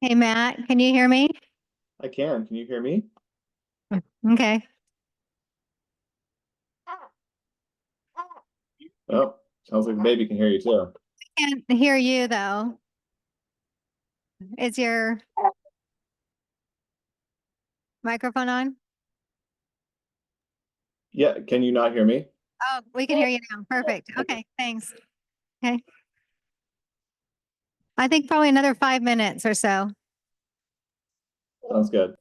Hey Matt, can you hear me? I can. Can you hear me? Okay. Oh, sounds like the baby can hear you too. Can't hear you though. Is your microphone on? Yeah, can you not hear me? Oh, we can hear you now. Perfect. Okay, thanks. Okay. I think probably another 5 minutes or so. Sounds good.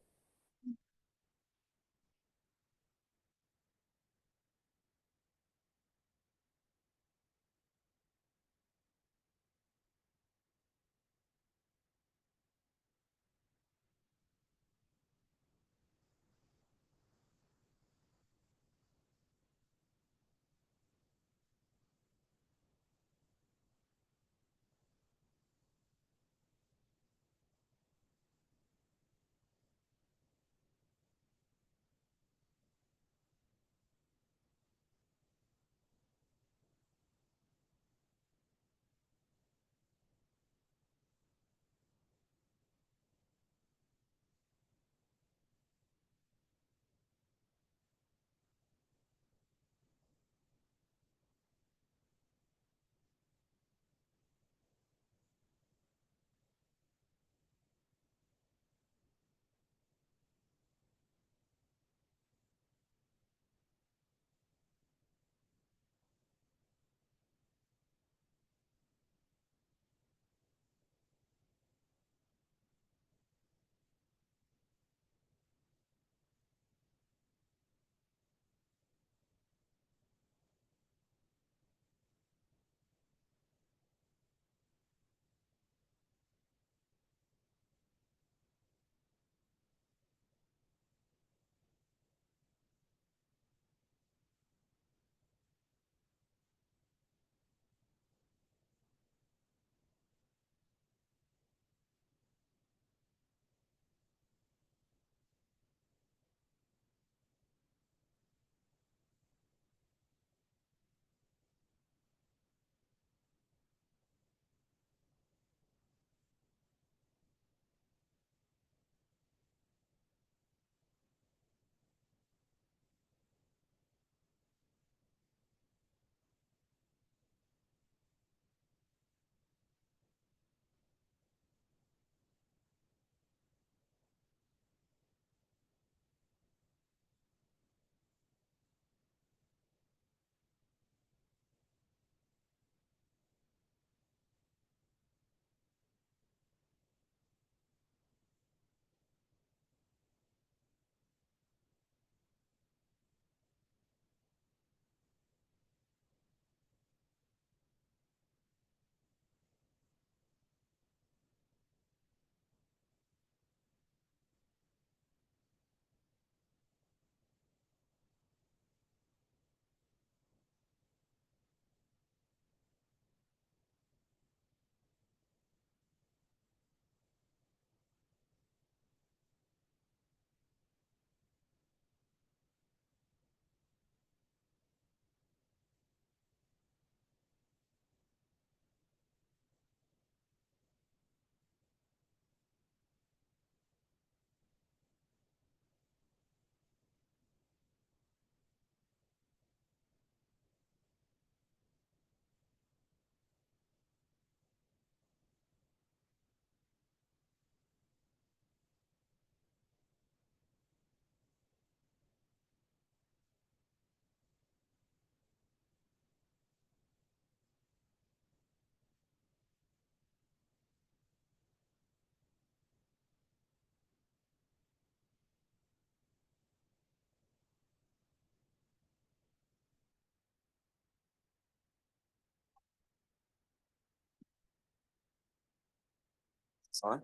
It's on.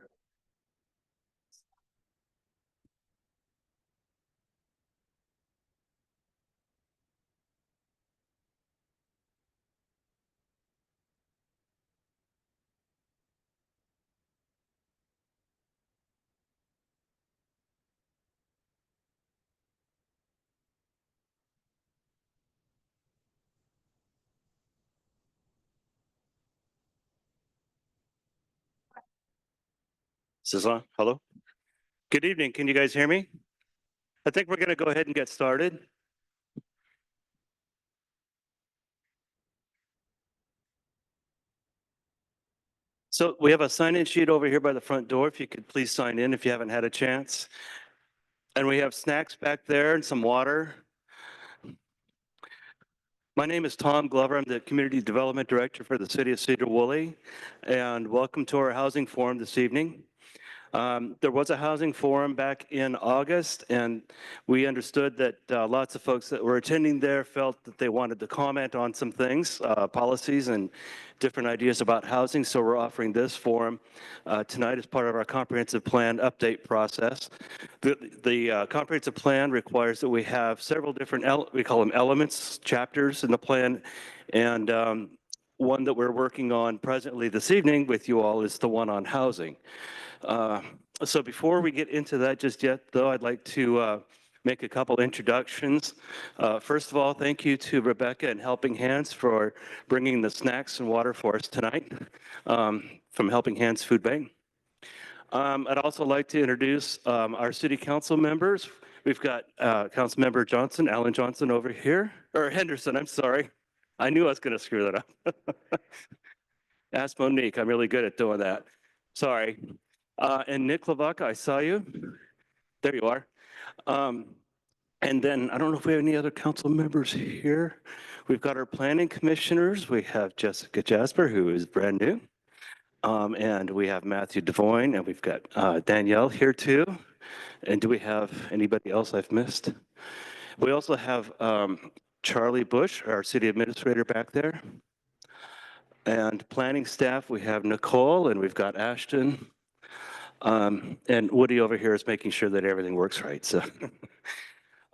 Is this on? Hello? Good evening. Can you guys hear me? I think we're going to go ahead and get started. So we have a sign-in sheet over here by the front door. If you could please sign in if you haven't had a chance. And we have snacks back there and some water. My name is Tom Glover. I'm the Community Development Director for the City of Sedro-Woolley. And welcome to our housing forum this evening. There was a housing forum back in August, and we understood that lots of folks that were attending there felt that they wanted to comment on some things, policies and different ideas about housing. So we're offering this forum tonight as part of our comprehensive plan update process. The comprehensive plan requires that we have several different, we call them elements, chapters in the plan, and one that we're working on presently this evening with you all is the one on housing. So before we get into that just yet, though, I'd like to make a couple introductions. First of all, thank you to Rebecca and Helping Hands for bringing the snacks and water for us tonight from Helping Hands Food Bank. I'd also like to introduce our city council members. We've got Council Member Johnson, Alan Johnson over here, or Henderson, I'm sorry. I knew I was going to screw that up. Ask Monique, I'm really good at doing that. Sorry. And Nick Lavaca, I saw you. There you are. And then I don't know if we have any other council members here. We've got our planning commissioners. We have Jessica Jasper, who is brand new. And we have Matthew Devoyne, and we've got Danielle here too. And do we have anybody else I've missed? We also have Charlie Bush, our city administrator back there. And planning staff, we have Nicole, and we've got Ashton. And Woody over here is making sure that everything works right. So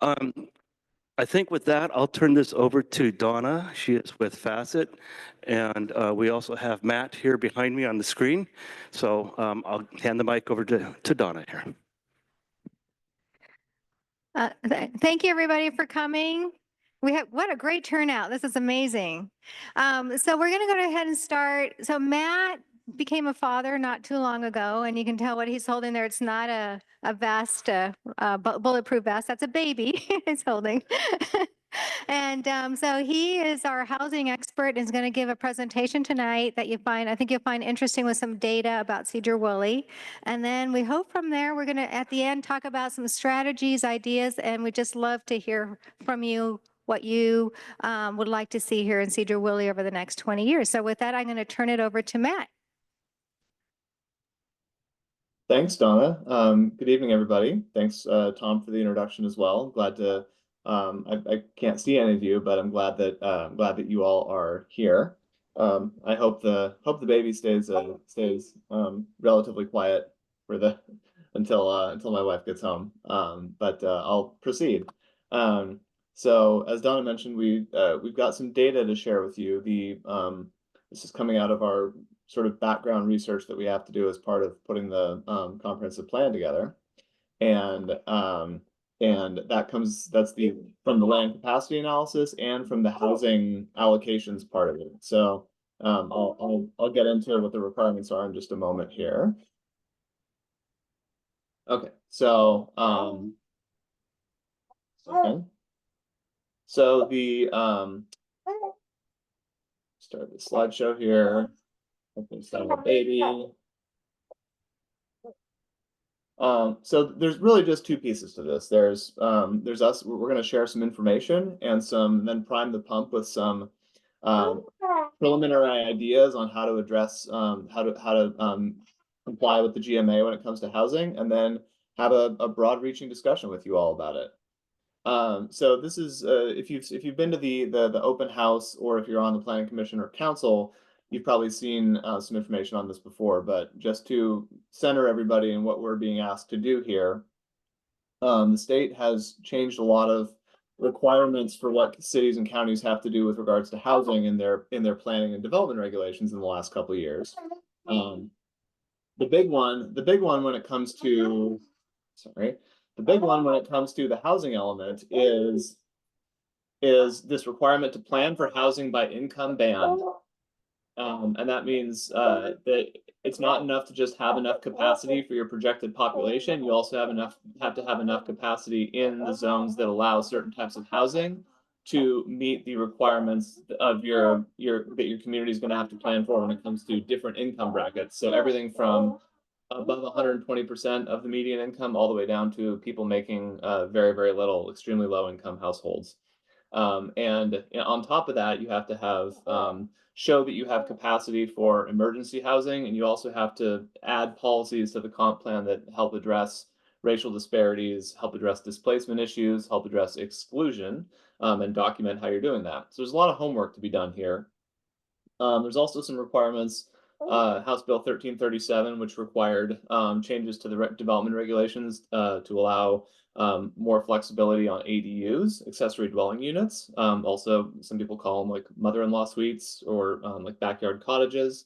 I think with that, I'll turn this over to Donna. She is with Facet. And we also have Matt here behind me on the screen. So I'll hand the mic over to Donna here. Thank you, everybody, for coming. What a great turnout. This is amazing. So we're going to go ahead and start. So Matt became a father not too long ago, and you can tell what he's holding there. It's not a vest, bulletproof vest. That's a baby he's holding. And so he is our housing expert and is going to give a presentation tonight that I think you'll find interesting with some data about Sedro-Woolley. And then we hope from there, we're going to, at the end, talk about some strategies, ideas, and we just love to hear from you what you would like to see here in Sedro-Woolley over the next 20 years. So with that, I'm going to turn it over to Matt. Thanks, Donna. Good evening, everybody. Thanks, Tom, for the introduction as well. Glad to. I can't see any of you, but I'm glad that you all are here. I hope the baby stays relatively quiet for until my wife gets home. But I'll proceed. So as Donna mentioned, we've got some data to share with you. This is coming out of our sort of background research that we have to do as part of putting the comprehensive plan together, and that's from the land capacity analysis and from the housing allocations part of it. So I'll get into what the requirements are in just a moment here. Okay, so so the start the slideshow here. Okay, so baby. So there's really just two pieces to this. There's us. We're going to share some information and then prime the pump with some preliminary ideas on how to address how to comply with the GMA when it comes to housing, and then have a broad-reaching discussion with you all about it. So this is if you've been to the open house, or if you're on the planning commission or council, you've probably seen some information on this before, but just to center everybody in what we're being asked to do here, the state has changed a lot of requirements for what cities and counties have to do with regards to housing in their planning and development regulations in the last couple of years. The big one when it comes to, the housing element is this requirement to plan for housing by income band. And that means that it's not enough to just have enough capacity for your projected population. You also have to have enough capacity in the zones that allow certain types of housing to meet the requirements of that your community is going to have to plan for when it comes to different income brackets. So everything from above 120% of the median income all the way down to people making very, very little, extremely low income households. And on top of that, you have to have show that you have capacity for emergency housing, and you also have to add policies to the comp plan that help address racial disparities, help address displacement issues, help address exclusion, and document how you're doing that. So there's a lot of homework to be done here. There's also some requirements, House Bill 1337, which required changes to the development regulations to allow more flexibility on ADUs, accessory dwelling units. Also, some people call them like mother-in-law suites or like backyard cottages.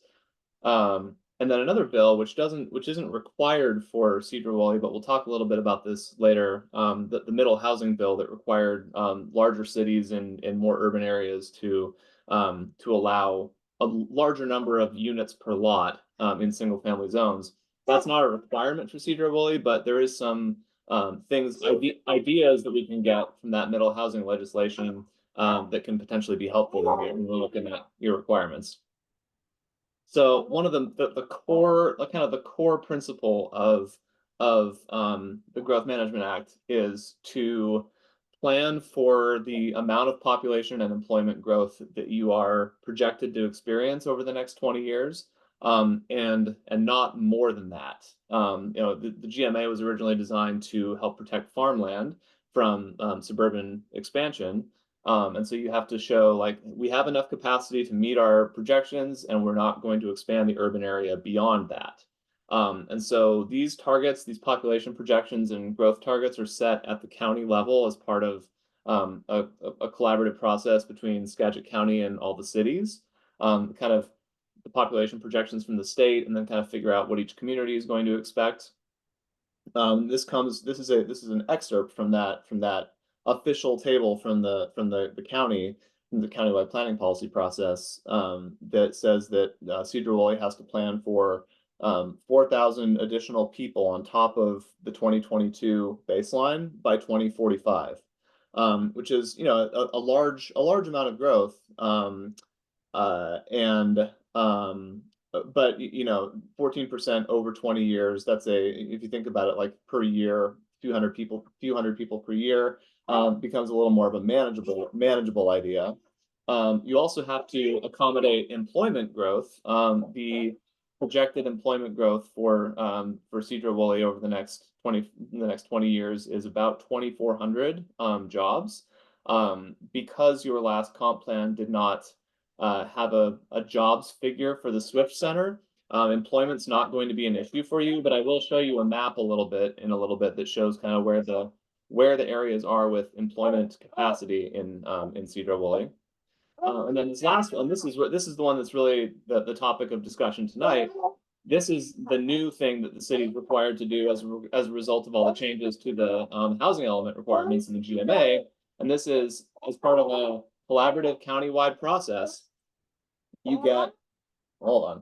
And then another bill which isn't required for Sedro-Woolley, but we'll talk a little bit about this later. The middle housing bill that required larger cities and more urban areas to allow a larger number of units per lot in single family zones. That's not a requirement for Sedro-Woolley, but there is some ideas that we can get from that middle housing legislation that can potentially be helpful when we're looking at your requirements. So one of the core, kind of the core principle of the Growth Management Act is to plan for the amount of population and employment growth that you are projected to experience over the next 20 years, and not more than that. The GMA was originally designed to help protect farmland from suburban expansion. And so you have to show like we have enough capacity to meet our projections and we're not going to expand the urban area beyond that. And so these targets, these population projections and growth targets are set at the county level as part of a collaborative process between Skagit County and all the cities, kind of the population projections from the state, and then kind of figure out what each community is going to expect. This is an excerpt from that official table from the county, from the countywide planning policy process, that says that Sedro-Woolley has to plan for 4,000 additional people on top of the 2022 baseline by 2045, which is a large amount of growth, but 14% over 20 years. That's if you think about it, like per year, few hundred people per year, becomes a little more of a manageable idea. You also have to accommodate employment growth. The projected employment growth for Sedro-Woolley over the next 20 years is about 2,400 jobs. Because your last comp plan did not have a jobs figure for the Swift Center, employment's not going to be an issue for you, but I will show you a map in a little bit that shows kind of where the areas are with employment capacity in Sedro-Woolley. And then this last one, this is the one that's really the topic of discussion tonight. This is the new thing that the city is required to do as a result of all the changes to the housing element requirements in the GMA. And this is as part of a collaborative countywide process. You get, hold on.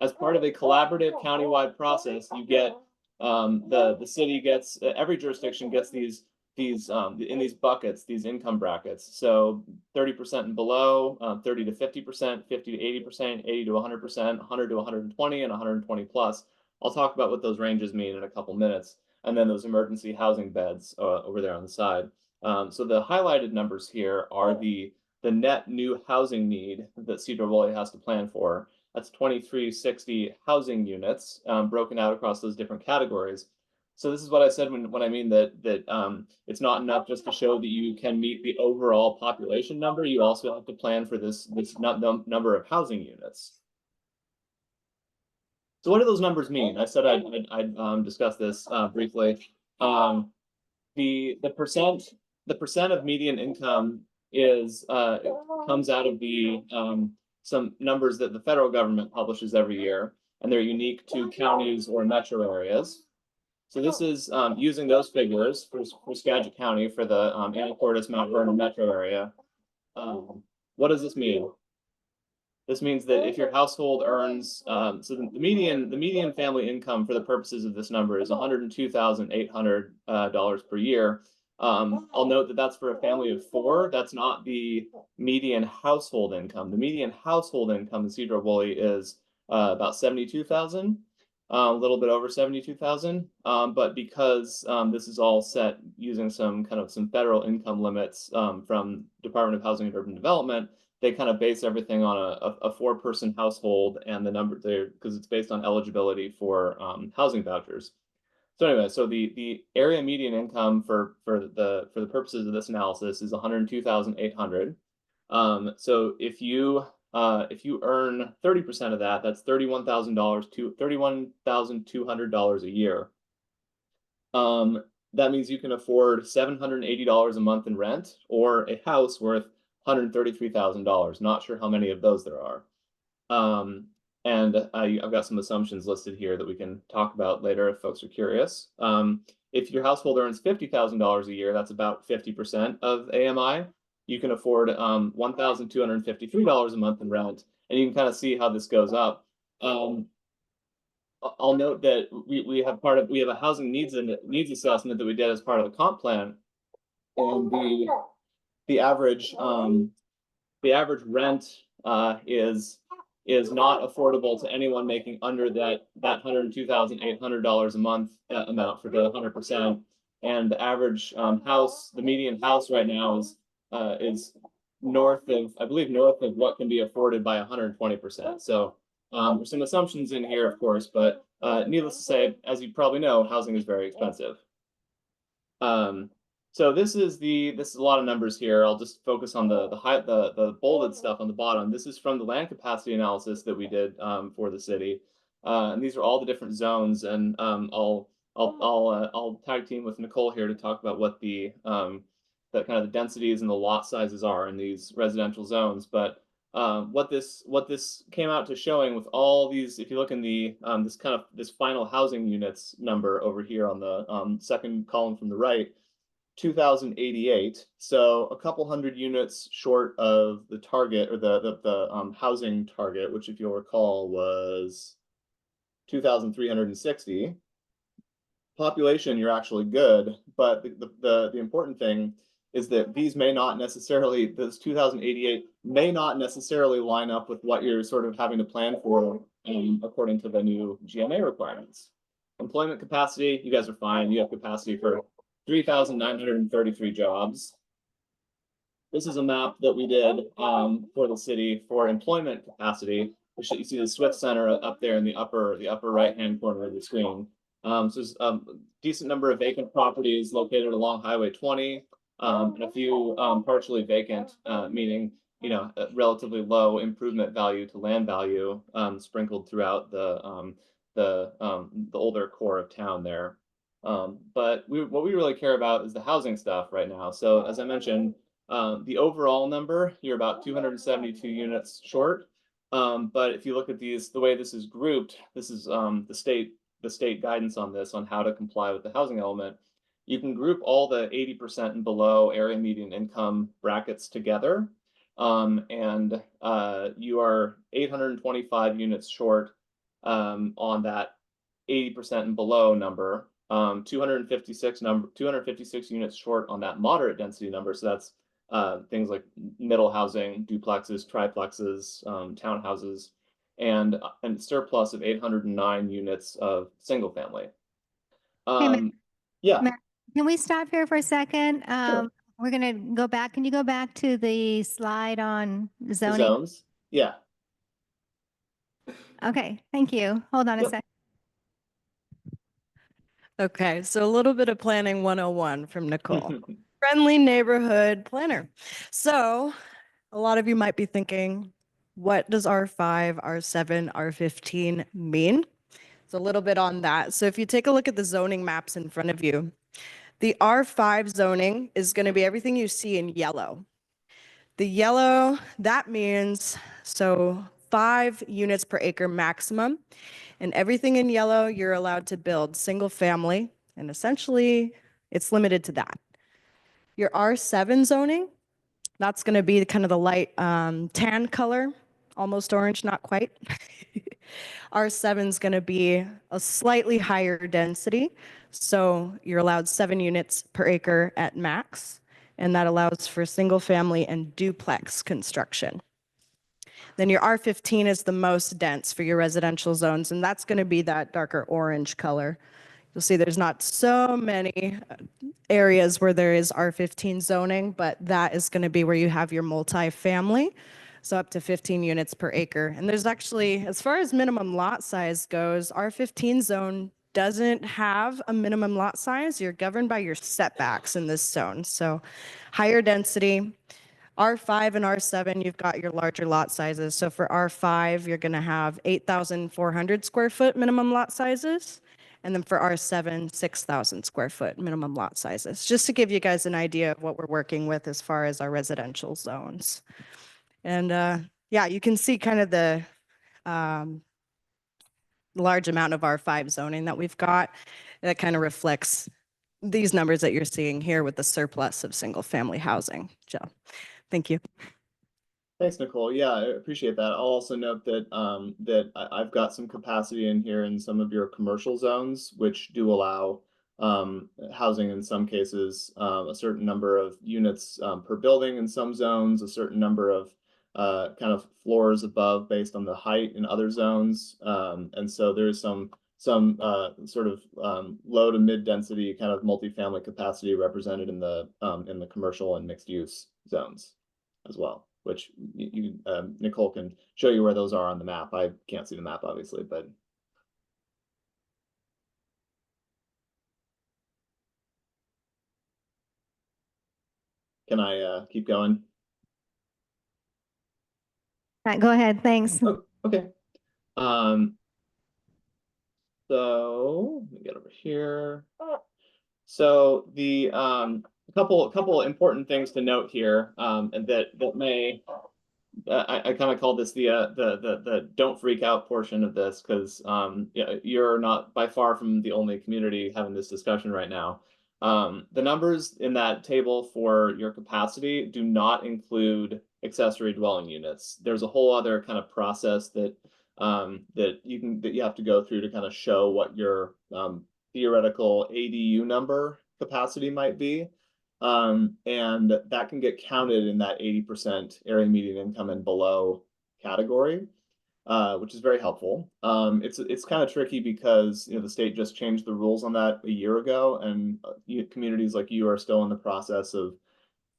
As part of a collaborative countywide process, you get the city gets every jurisdiction gets these in these buckets, these income brackets. So 30% and below, 30 to 50%, 50 to 80%, 80 to 100%, 100 to 120, and 120 plus. I'll talk about what those ranges mean in a couple minutes. And then those emergency housing beds over there on the side. So the highlighted numbers here are the net new housing need that Sedro-Woolley has to plan for. That's 2,360 housing units broken out across those different categories. So this is what I said when I mean that it's not enough just to show that you can meet the overall population number. You also have to plan for this number of housing units. So what do those numbers mean? I said I'd discuss this briefly. The percent of median income comes out of some numbers that the federal government publishes every year, and they're unique to counties or metro areas. So this is using those figures for Skagit County for the Anacortes, Mount Vernon metro area. What does this mean? This means that if your household earns, so the median family income for the purposes of this number is $102,800 per year. I'll note that that's for a family of 4. That's not the median household income. The median household income in Sedro-Woolley is about 72,000, a little bit over 72,000. But because this is all set using some federal income limits from Department of Housing and Urban Development, they kind of base everything on a 4-person household and the number there because it's based on eligibility for housing vouchers. So anyway, so the area median income for the purposes of this analysis is 102,800. So if you earn 30% of that, that's $31,200 a year. That means you can afford $780 a month in rent or a house worth $133,000. Not sure how many of those there are. And I've got some assumptions listed here that we can talk about later if folks are curious. If your household earns $50,000 a year, that's about 50% of AMI. You can afford $1,253 a month in rent, and you can kind of see how this goes up. I'll note that we have a housing needs assessment that we did as part of the comp plan, and the average rent is not affordable to anyone making under that $102,800 a month amount for the 100%. And the average house, the median house right now is north of what can be afforded by 120%. So there's some assumptions in here, of course, but needless to say, as you probably know, housing is very expensive. So this is a lot of numbers here. I'll just focus on the bolded stuff on the bottom. This is from the land capacity analysis that we did for the city, and these are all the different zones. And I'll tag team with Nicole here to talk about what the kind of the densities and the lot sizes are in these residential zones. But what this came out to showing with all these, if you look in the this final housing units number over here on the second column from the right. 2,088, so a couple hundred units short of the target or the housing target, which, if you'll recall, was 2,360. Population, you're actually good, but the important thing is that these may not necessarily, this 2,088 may not necessarily line up with what you're sort of having to plan for according to the new GMA requirements. Employment capacity, you guys are fine. You have capacity for 3,933 jobs. This is a map that we did for the city for employment capacity. You see the Swift Center up there in the upper right-hand corner of the screen. So there's a decent number of vacant properties located along Highway 20, and a few partially vacant, meaning a relatively low improvement value to land value sprinkled throughout the older core of town there. But what we really care about is the housing stuff right now. So as I mentioned, the overall number, you're about 272 units short. But if you look at the way this is grouped, this is the state guidance on this, on how to comply with the housing element. You can group all the 80% and below area median income brackets together. And you are 825 units short on that 80% and below number. 256 units short on that moderate density number. So that's things like middle housing, duplexes, triplexes, townhouses, and surplus of 809 units of single family. Yeah. Matt, can we stop here for a second? Sure. We're going to go back. Can you go back to the slide on zoning? The zones? Yeah. Okay, thank you. Hold on a second. Okay, so a little bit of planning 101 from Nicole. Friendly neighborhood planner. So a lot of you might be thinking, what does R5, R7, R15 mean? So a little bit on that. So if you take a look at the zoning maps in front of you, the R5 zoning is going to be everything you see in yellow. The yellow, that means 5 units per acre maximum. And everything in yellow, you're allowed to build single family And essentially, it's limited to that. Your R7 zoning, that's going to be kind of the light tan color, almost orange, not quite. R7 is going to be a slightly higher density. So you're allowed 7 units per acre at max, and that allows for single family and duplex construction. Then your R15 is the most dense for your residential zones, and that's going to be that darker orange color. You'll see there's not so many areas where there is R15 zoning, but that is going to be where you have your multifamily, so up to 15 units per acre. And there's actually, as far as minimum lot size goes, R15 zone doesn't have a minimum lot size. You're governed by your setbacks in this zone. So higher density. R5 and R7, you've got your larger lot sizes. So for R5, you're going to have 8,400 square foot minimum lot sizes. And then for R7, 6,000 square foot minimum lot sizes, just to give you guys an idea of what we're working with as far as our residential zones. And yeah, you can see kind of the large amount of R5 zoning that we've got. That kind of reflects these numbers that you're seeing here with the surplus of single family housing. Joe, thank you. Thanks, Nicole. Yeah, I appreciate that. I'll also note that I've got some capacity in here in some of your commercial zones, which do allow housing in some cases, a certain number of units per building in some zones, a certain number of kind of floors above based on the height in other zones. And so there's some sort of low to mid density kind of multifamily capacity represented in the commercial and mixed use zones as well, which Nicole can show you where those are on the map. I can't see the map, obviously, but. Can I keep going? Go ahead, thanks. Oh, okay. So let me get over here. So the couple important things to note here, and that may I kind of call this the don't freak out portion of this, because yeah, you're not by far from the only community having this discussion right now. The numbers in that table for your capacity do not include accessory dwelling units. There's a whole other kind of process that you have to go through to kind of show what your theoretical ADU number capacity might be. And that can get counted in that 80% area median income and below category, which is very helpful. It's kind of tricky because the state just changed the rules on that a year ago, and communities like you are still in the process of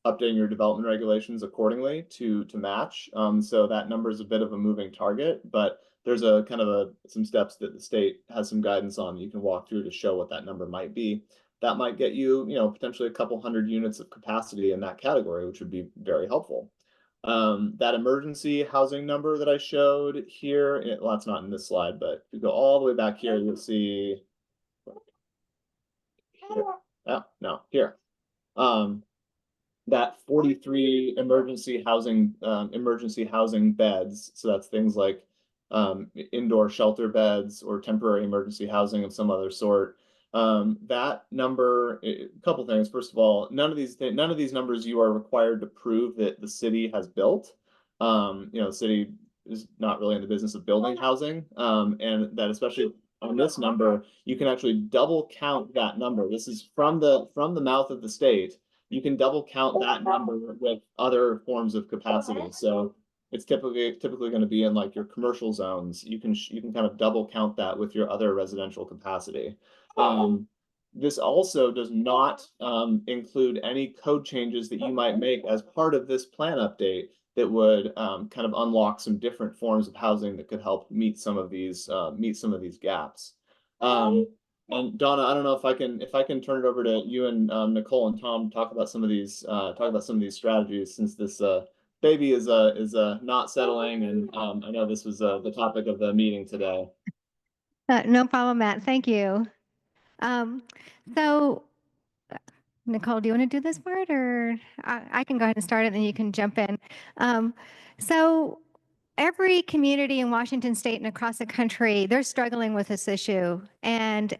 updating your development regulations accordingly to match. So that number is a bit of a moving target, but there's a kind of some steps that the state has some guidance on that you can walk through to show what that number might be. That might get you, potentially a couple hundred units of capacity in that category, which would be very helpful. That emergency housing number that I showed here, well, that's not in this slide, but if you go all the way back here, you'll see. Here. Oh, no, here. That 43 emergency housing beds. So that's things like indoor shelter beds or temporary emergency housing of some other sort. That number, a couple things. First of all, none of these numbers you are required to prove that the city has built. The city is not really in the business of building housing, and that especially on this number, you can actually double count that number. This is from the mouth of the state. You can double count that number with other forms of capacity. So it's typically going to be in like your commercial zones. You can kind of double count that with your other residential capacity. This also does not include any code changes that you might make as part of this plan update that would kind of unlock some different forms of housing that could help meet some of these gaps. And Donna, I don't know if I can turn it over to you and Nicole and Tom to talk about some of these strategies, since this baby is not settling, and I know this was the topic of the meeting today. No problem, Matt. Thank you. So, Nicole, do you want to do this part, or I can go ahead and start it, and then you can jump in. So every community in Washington State and across the country, they're struggling with this issue. And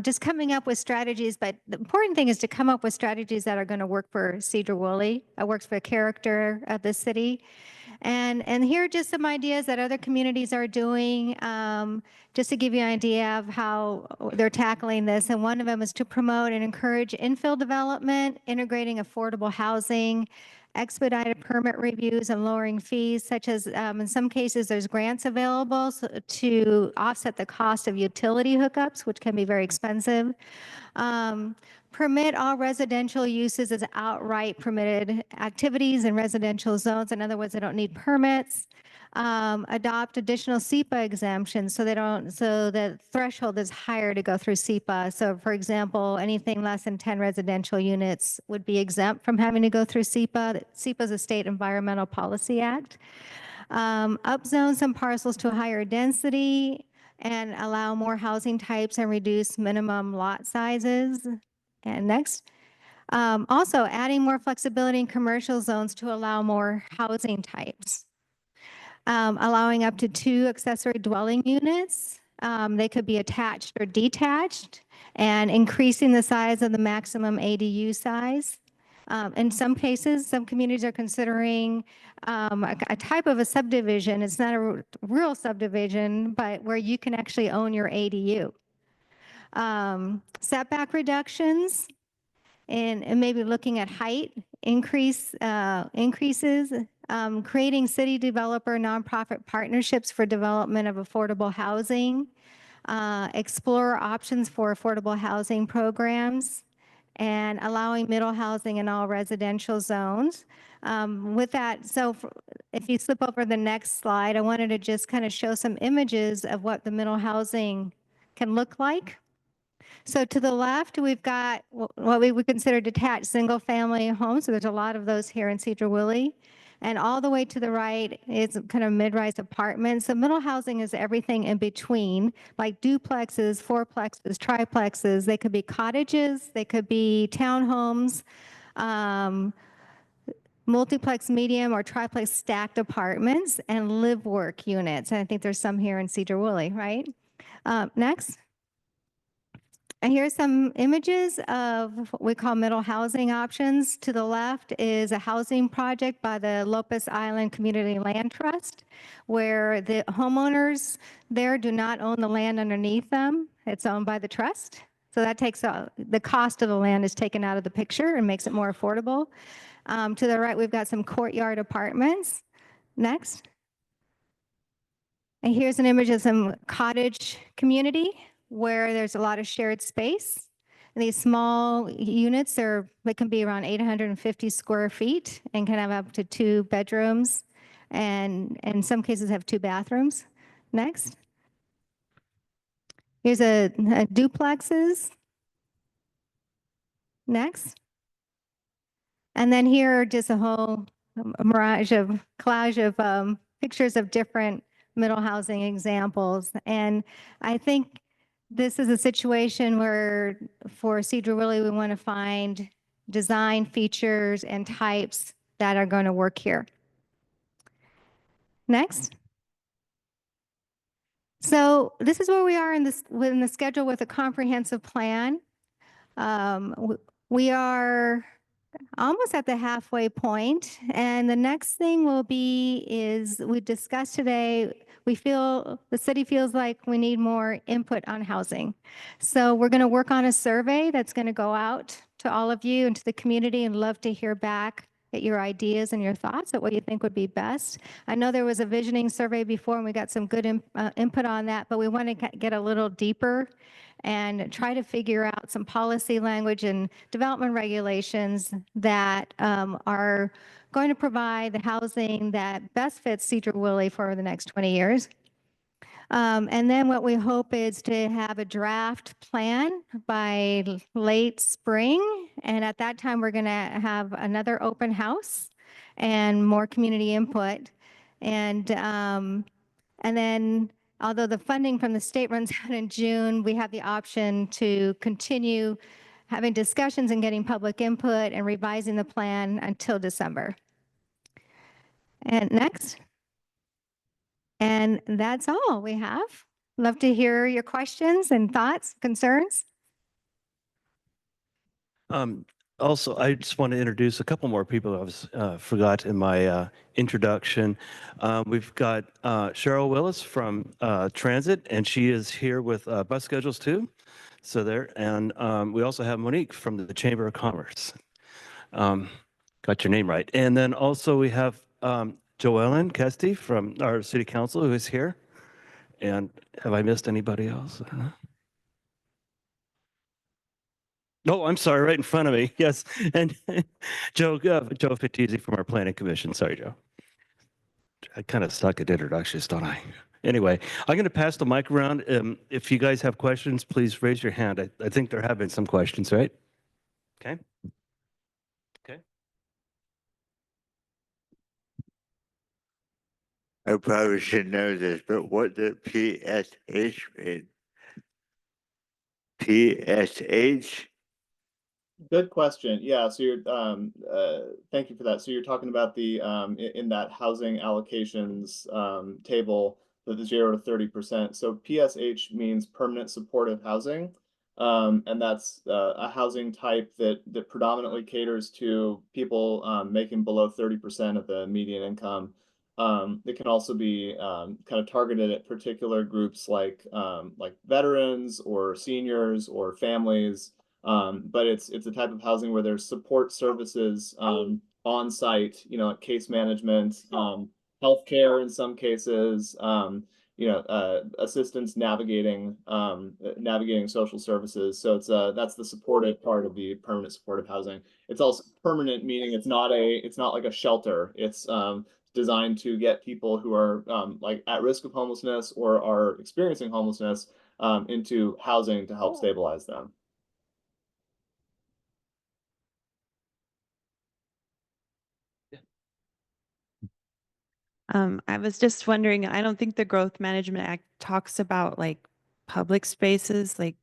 just coming up with strategies, but the important thing is to come up with strategies that are going to work for Sedro-Woolley, works for the character of the city. And here are just some ideas that other communities are doing, just to give you an idea of how they're tackling this. And one of them is to promote and encourage infill development, integrating affordable housing, expedited permit reviews and lowering fees, such as in some cases there's grants available to offset the cost of utility hookups, which can be very expensive. Permit all residential uses as outright permitted activities in residential zones. In other words, they don't need permits. Adopt additional SEPA exemptions so the threshold is higher to go through SEPA. So for example, anything less than 10 residential units would be exempt from having to go through SEPA. SEPA is a state environmental policy act. Upzone some parcels to a higher density and allow more housing types and reduce minimum lot sizes. And next. Also adding more flexibility in commercial zones to allow more housing types. Allowing up to 2 accessory dwelling units. They could be attached or detached, and increasing the size of the maximum ADU size. In some cases, some communities are considering a type of a subdivision. It's not a real subdivision, but where you can actually own your ADU. Setback reductions, and maybe looking at height increases, creating city developer nonprofit partnerships for development of affordable housing, explore options for affordable housing programs, and allowing middle housing in all residential zones. With that, so if you slip over the next slide, I wanted to just kind of show some images of what the middle housing can look like. So to the left, we've got what we would consider detached single-family homes. So there's a lot of those here in Sedro-Woolley. And all the way to the right is kind of mid-rise apartments. So middle housing is everything in between, like duplexes, fourplexes, triplexes. They could be cottages. They could be townhomes, multiplex, medium, or triplex stacked apartments, and live-work units. And I think there's some here in Sedro-Woolley, right? Next. And here's some images of what we call middle housing options. To the left is a housing project by the Lopez Island Community Land Trust, where the homeowners there do not own the land underneath them. It's owned by the trust. So that takes the cost of the land is taken out of the picture and makes it more affordable. To the right, we've got some courtyard apartments. Next. And here's an image of some cottage community where there's a lot of shared space. And these small units they can be around 850 square feet and can have up to 2 bedrooms, and in some cases have 2 bathrooms. Next. Here's a duplexes. Next. And then here are just a whole collage of pictures of different middle housing examples. And I think this is a situation where for Sedro-Woolley, we want to find design features and types that are going to work here. Next. So this is where we are in the schedule with a comprehensive plan. We are almost at the halfway point, and the next thing will be is we discussed today, the city feels like we need more input on housing. So we're going to work on a survey that's going to go out to all of you and to the community, and love to hear back at your ideas and your thoughts at what you think would be best. I know there was a visioning survey before and we got some good input on that, but we want to get a little deeper and try to figure out some policy language and development regulations that are going to provide the housing that best fits Sedro-Woolley for the next 20 years. And then what we hope is to have a draft plan by late spring. And at that time, we're going to have another open house and more community input. And then although the funding from the state runs out in June, we have the option to continue having discussions and getting public input and revising the plan until December. And next. And that's all we have. Love to hear your questions and thoughts, concerns. Also, I just want to introduce a couple more people I was forgot in my introduction. We've got Cheryl Willis from Transit, and she is here with bus schedules too. So there, and we also have Monique from the Chamber of Commerce. Got your name right. And then also we have Joellen Kesty from our City Council who is here. And have I missed anybody else? Oh, I'm sorry, right in front of me. Yes. And Joe Fittizzi from our Planning Commission. Sorry, Joe. I kind of suck at introductions, don't I? Anyway, I'm going to pass the mic around. If you guys have questions, please raise your hand. I think there have been some questions, right? Okay. Okay. I probably should know this, but what does PSH mean? PSH? Good question. Yeah, so you're thank you for that. So you're talking about the in that housing allocations table, the 0 to 30%. So PSH means permanent supportive housing. And that's a housing type that predominantly caters to people making below 30% of the median income. It can also be kind of targeted at particular groups like veterans or seniors or families. But it's a type of housing where there's support services on site, you know, case management, healthcare in some cases, you know, assistance navigating social services. So it's that's the supportive part of the permanent supportive housing. It's also permanent, meaning it's not like a shelter. It's designed to get people who are like at risk of homelessness or are experiencing homelessness into housing to help stabilize them. I was just wondering, I don't think the Growth Management Act talks about like public spaces, like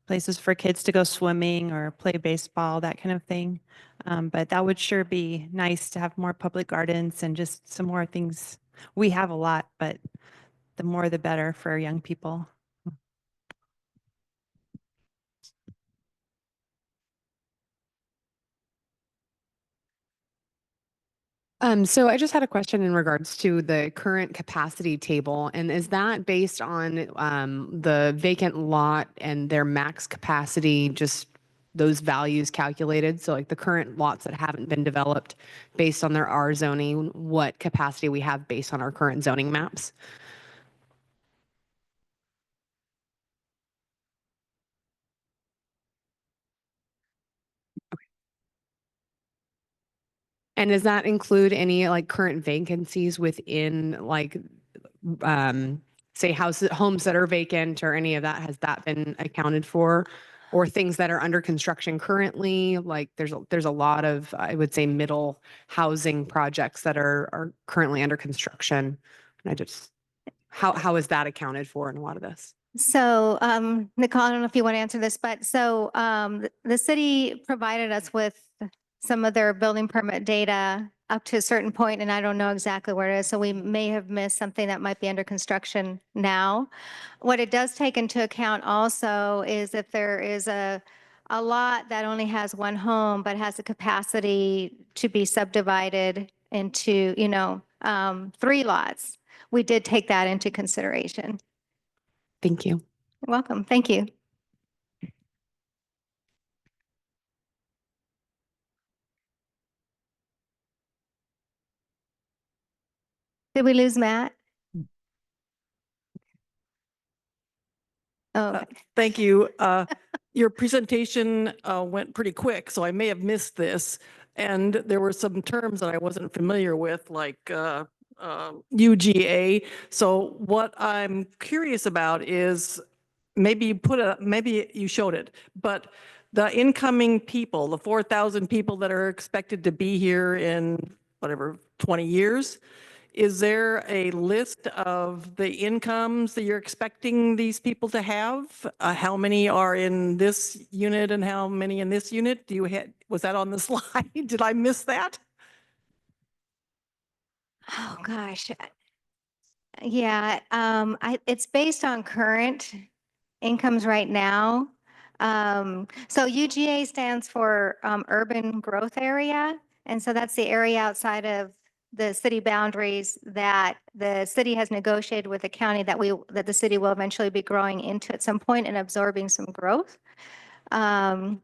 places for kids to go swimming or play baseball, that kind of thing. But that would sure be nice to have more public gardens and just some more things. We have a lot, but the more the better for young people. So I just had a question in regards to the current capacity table, and is that based on the vacant lot and their max capacity, just those values calculated? So like the current lots that haven't been developed based on their R zoning, what capacity we have based on our current zoning maps? And does that include any like current vacancies within like say homes that are vacant or any of that? Has that been accounted for? Or things that are under construction currently? Like there's a lot of, I would say, middle housing projects that are currently under construction. And I just, how is that accounted for in a lot of this? So, Nicole, I don't know if you want to answer this, but so the city provided us with some of their building permit data up to a certain point, and I don't know exactly where it is. So we may have missed something that might be under construction now. What it does take into account also is if there is a lot that only has one home but has the capacity to be subdivided into, you know, 3 lots. We did take that into consideration. Thank you. You're welcome. Thank you. Did we lose Matt? Oh, okay. Thank you. Your presentation went pretty quick, so I may have missed this. And there were some terms that I wasn't familiar with, like UGA. So what I'm curious about is maybe you showed it, but the incoming people, the 4,000 people that are expected to be here in whatever, 20 years, is there a list of the incomes that you're expecting these people to have? How many are in this unit and how many in this unit? Was that on the slide? Did I miss that? Oh, gosh. Yeah, it's based on current incomes right now. So UGA stands for Urban Growth Area. And so that's the area outside of the city boundaries that the city has negotiated with the county that the city will eventually be growing into at some point and absorbing some growth. But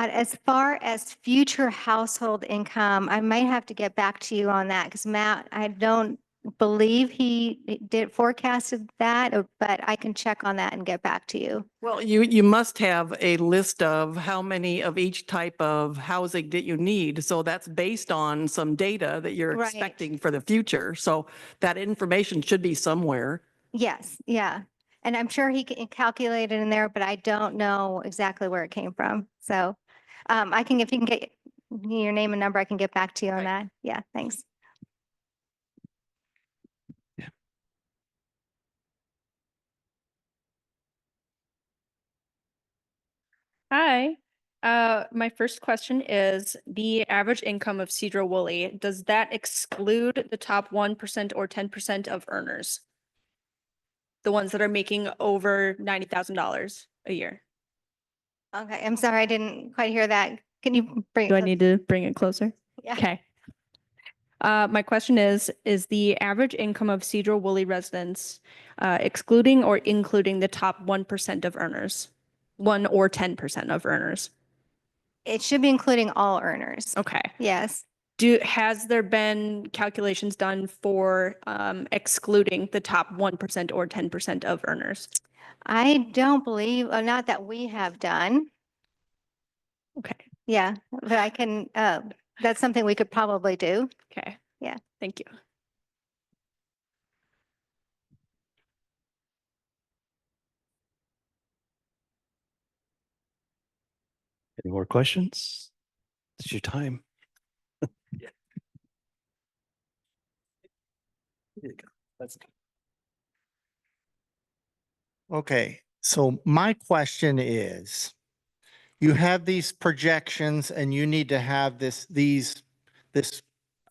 as far as future household income, I might have to get back to you on that because Matt, I don't believe he did forecasted that, but I can check on that and get back to you. Well, you must have a list of how many of each type of housing that you need. So that's based on some data that you're Right. expecting for the future. So that information should be somewhere. Yes, yeah. And I'm sure he calculated in there, but I don't know exactly where it came from. So I can, if you can get your name and number, I can get back to you on Right. that. Yeah, thanks. Hi. My first question is the average income of Sedro-Woolley, does that exclude the top 1% or 10% of earners? The ones that are making over $90,000 a year? Okay, I'm sorry, I didn't quite hear that. Can you bring Do it I need to bring it closer? Yeah. Okay. My question is the average income of Sedro-Woolley residents, excluding or including the top 1% of earners? 1 or 10% of earners? It should be including all earners. Okay. Yes. Has there been calculations done for excluding the top 1% or 10% of earners? I don't believe, not that we have done. Okay, Yeah, but I can, that's something we could probably do. okay. Yeah. Thank you. Any more questions? It's your time. There you go. That's good. Okay, so my question is, you have these projections and you need to have this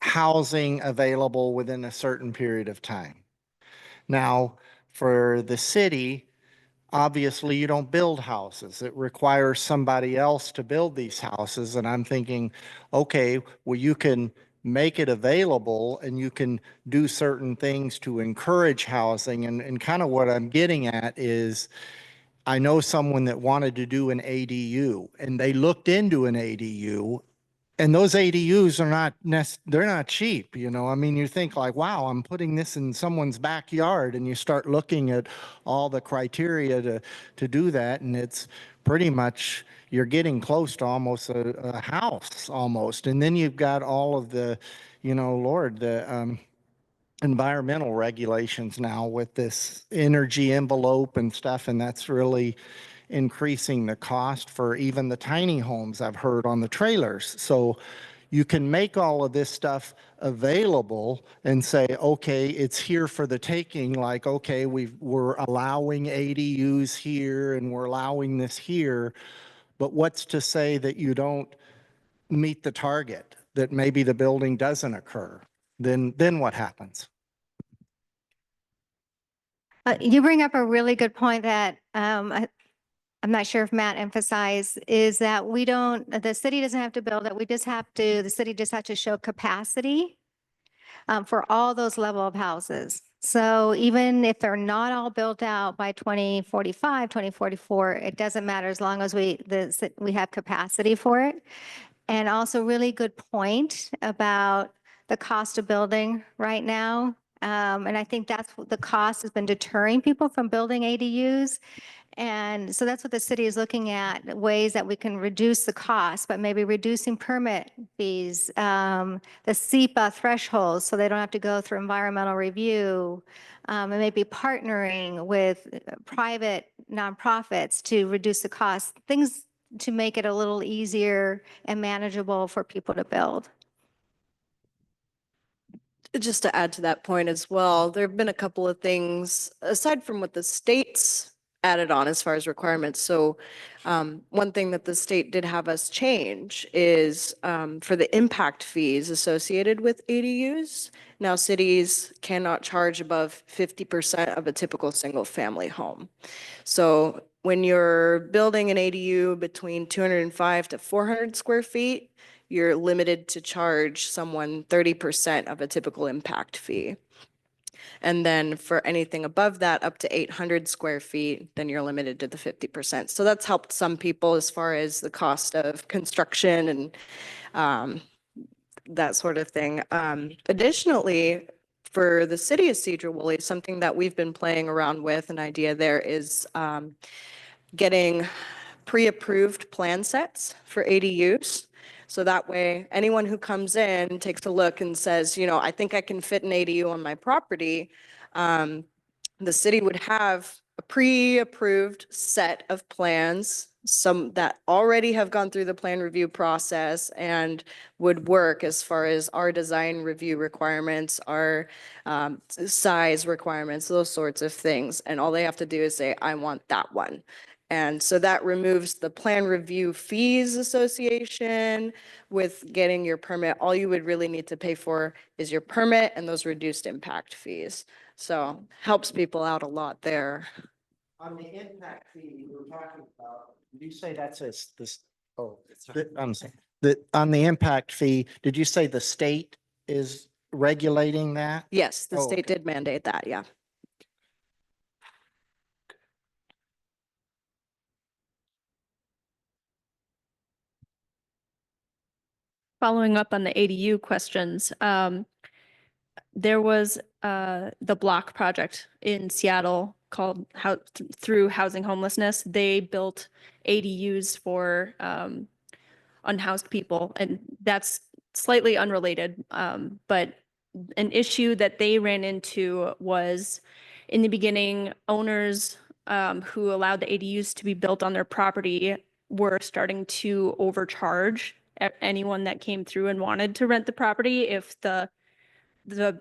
housing available within a certain period of time. Now, for the city, obviously you don't build houses. It requires somebody else to build these houses. And I'm thinking, okay, well, you can make it available and you can do certain things to encourage housing. And kind of what I'm getting at is, I know someone that wanted to do an ADU and they looked into an ADU, and those ADUs are they're not cheap, you know. I mean, you think like, wow, I'm putting this in someone's backyard, and you start looking at all the criteria to do that, and it's pretty much, you're getting close to almost a house almost. And then you've got all of the, you know, Lord, the environmental regulations now with this energy envelope and stuff, and that's really increasing the cost for even the tiny homes I've heard on the trailers. So you can make all of this stuff available and say, okay, it's here for the taking. Like, okay, we're allowing ADUs here and we're allowing this here, but what's to say that you don't meet the target, that maybe the building doesn't occur? Then what happens? You bring up a really good point that I'm not sure if Matt emphasized, is that the city doesn't have to build it. The city just has to show capacity for all those level of houses. So even if they're not all built out by 2045, 2044, it doesn't matter as long as we have capacity for it. And also really good point about the cost of building right now. And I think that's what the cost has been deterring people from building ADUs. And so that's what the city is looking at, ways that we can reduce the cost, but maybe reducing permit fees, the SEPA thresholds, so they don't have to go through environmental review, and maybe partnering with private nonprofits to reduce the cost, things to make it a little easier and manageable for people to build. Just to add to that point as well, there have been a couple of things, aside from what the state's added on as far as requirements. So one thing that the state did have us change is for the impact fees associated with ADUs. Now cities cannot charge above 50% of a typical single family home. So when you're building an ADU between 205 to 400 square feet, you're limited to charge someone 30% of a typical impact fee. And then for anything above that, up to 800 square feet, then you're limited to the 50%. So that's helped some people as far as the cost of construction and that sort of thing. Additionally, for the city of Sedro-Woolley, something that we've been playing around with, an idea there is getting pre-approved plan sets for ADUs. So that way, anyone who comes in takes a look and says, you know, I think I can fit an ADU on my property. The city would have a pre-approved set of plans, some that already have gone through the plan review process and would work as far as our design review requirements, our size requirements, those sorts of things. And all they have to do is say, I want that one. And so that removes the plan review fees association with getting your permit. All you would really need to pay for is your permit and those reduced impact fees. So helps people out a lot there. On the impact fee you were talking about, did you say that's this, on the impact fee, did you say the state is regulating that? Yes, the Oh, state okay. did mandate that, yeah. Following up on the ADU questions, there was the Block project in Seattle called through Housing Homelessness. They built ADUs for unhoused people, and that's slightly unrelated. But an issue that they ran into was in the beginning, owners who allowed the ADUs to be built on their property were starting to overcharge anyone that came through and wanted to rent the property if the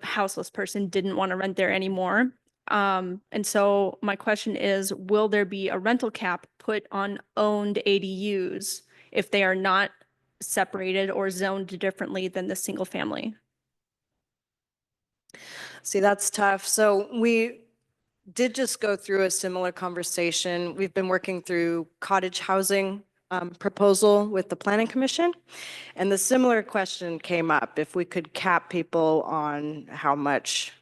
houseless person didn't want to rent there anymore. And so my question is, will there be a rental cap put on owned ADUs if they are not separated or zoned differently than the single family? See, that's tough. So we did just go through a similar conversation. We've been working through cottage housing proposal with the Planning Commission. And the similar question came up, if we could cap people on how much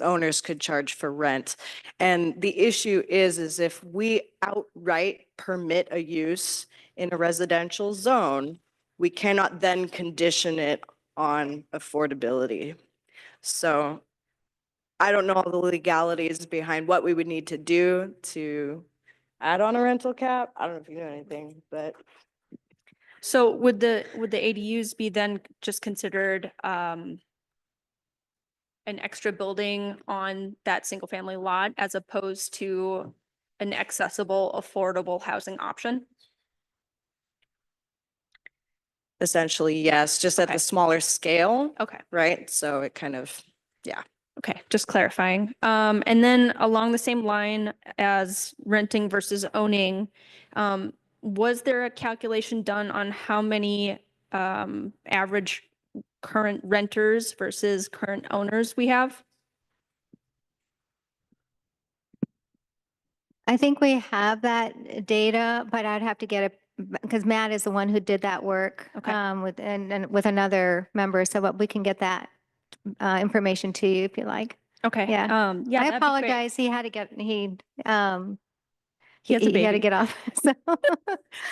owners could charge for rent. And the issue is if we outright permit a use in a residential zone, we cannot then condition it on affordability. So I don't know all the legalities behind what we would need to do to add on a rental cap. I don't know if you know anything, but. So would the ADUs be then just considered an extra building on that single family lot as opposed to an accessible, affordable housing option? Essentially, yes, just at Okay. the smaller scale, Okay. right? So it kind of, yeah. Okay, just clarifying. And then along the same line as renting versus owning, was there a calculation done on how many average current renters versus current owners we have? I think we have that data, but I'd have to get it because Matt is the one who did that work Okay. with and with another member. So we can get that information to you if you like. Okay. Yeah. Yeah. I that'd be great. apologize. He had to get He has a he had to baby. get off. So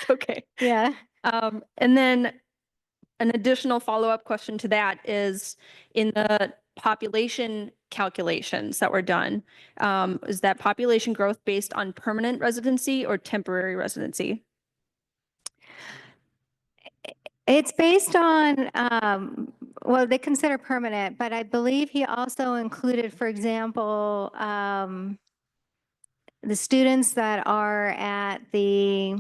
Okay. yeah. And then an additional follow-up question to that is in the population calculations that were done, is that population growth based on permanent residency or temporary residency? It's based on, well, they consider permanent, but I believe he also included, for example, the students that are at the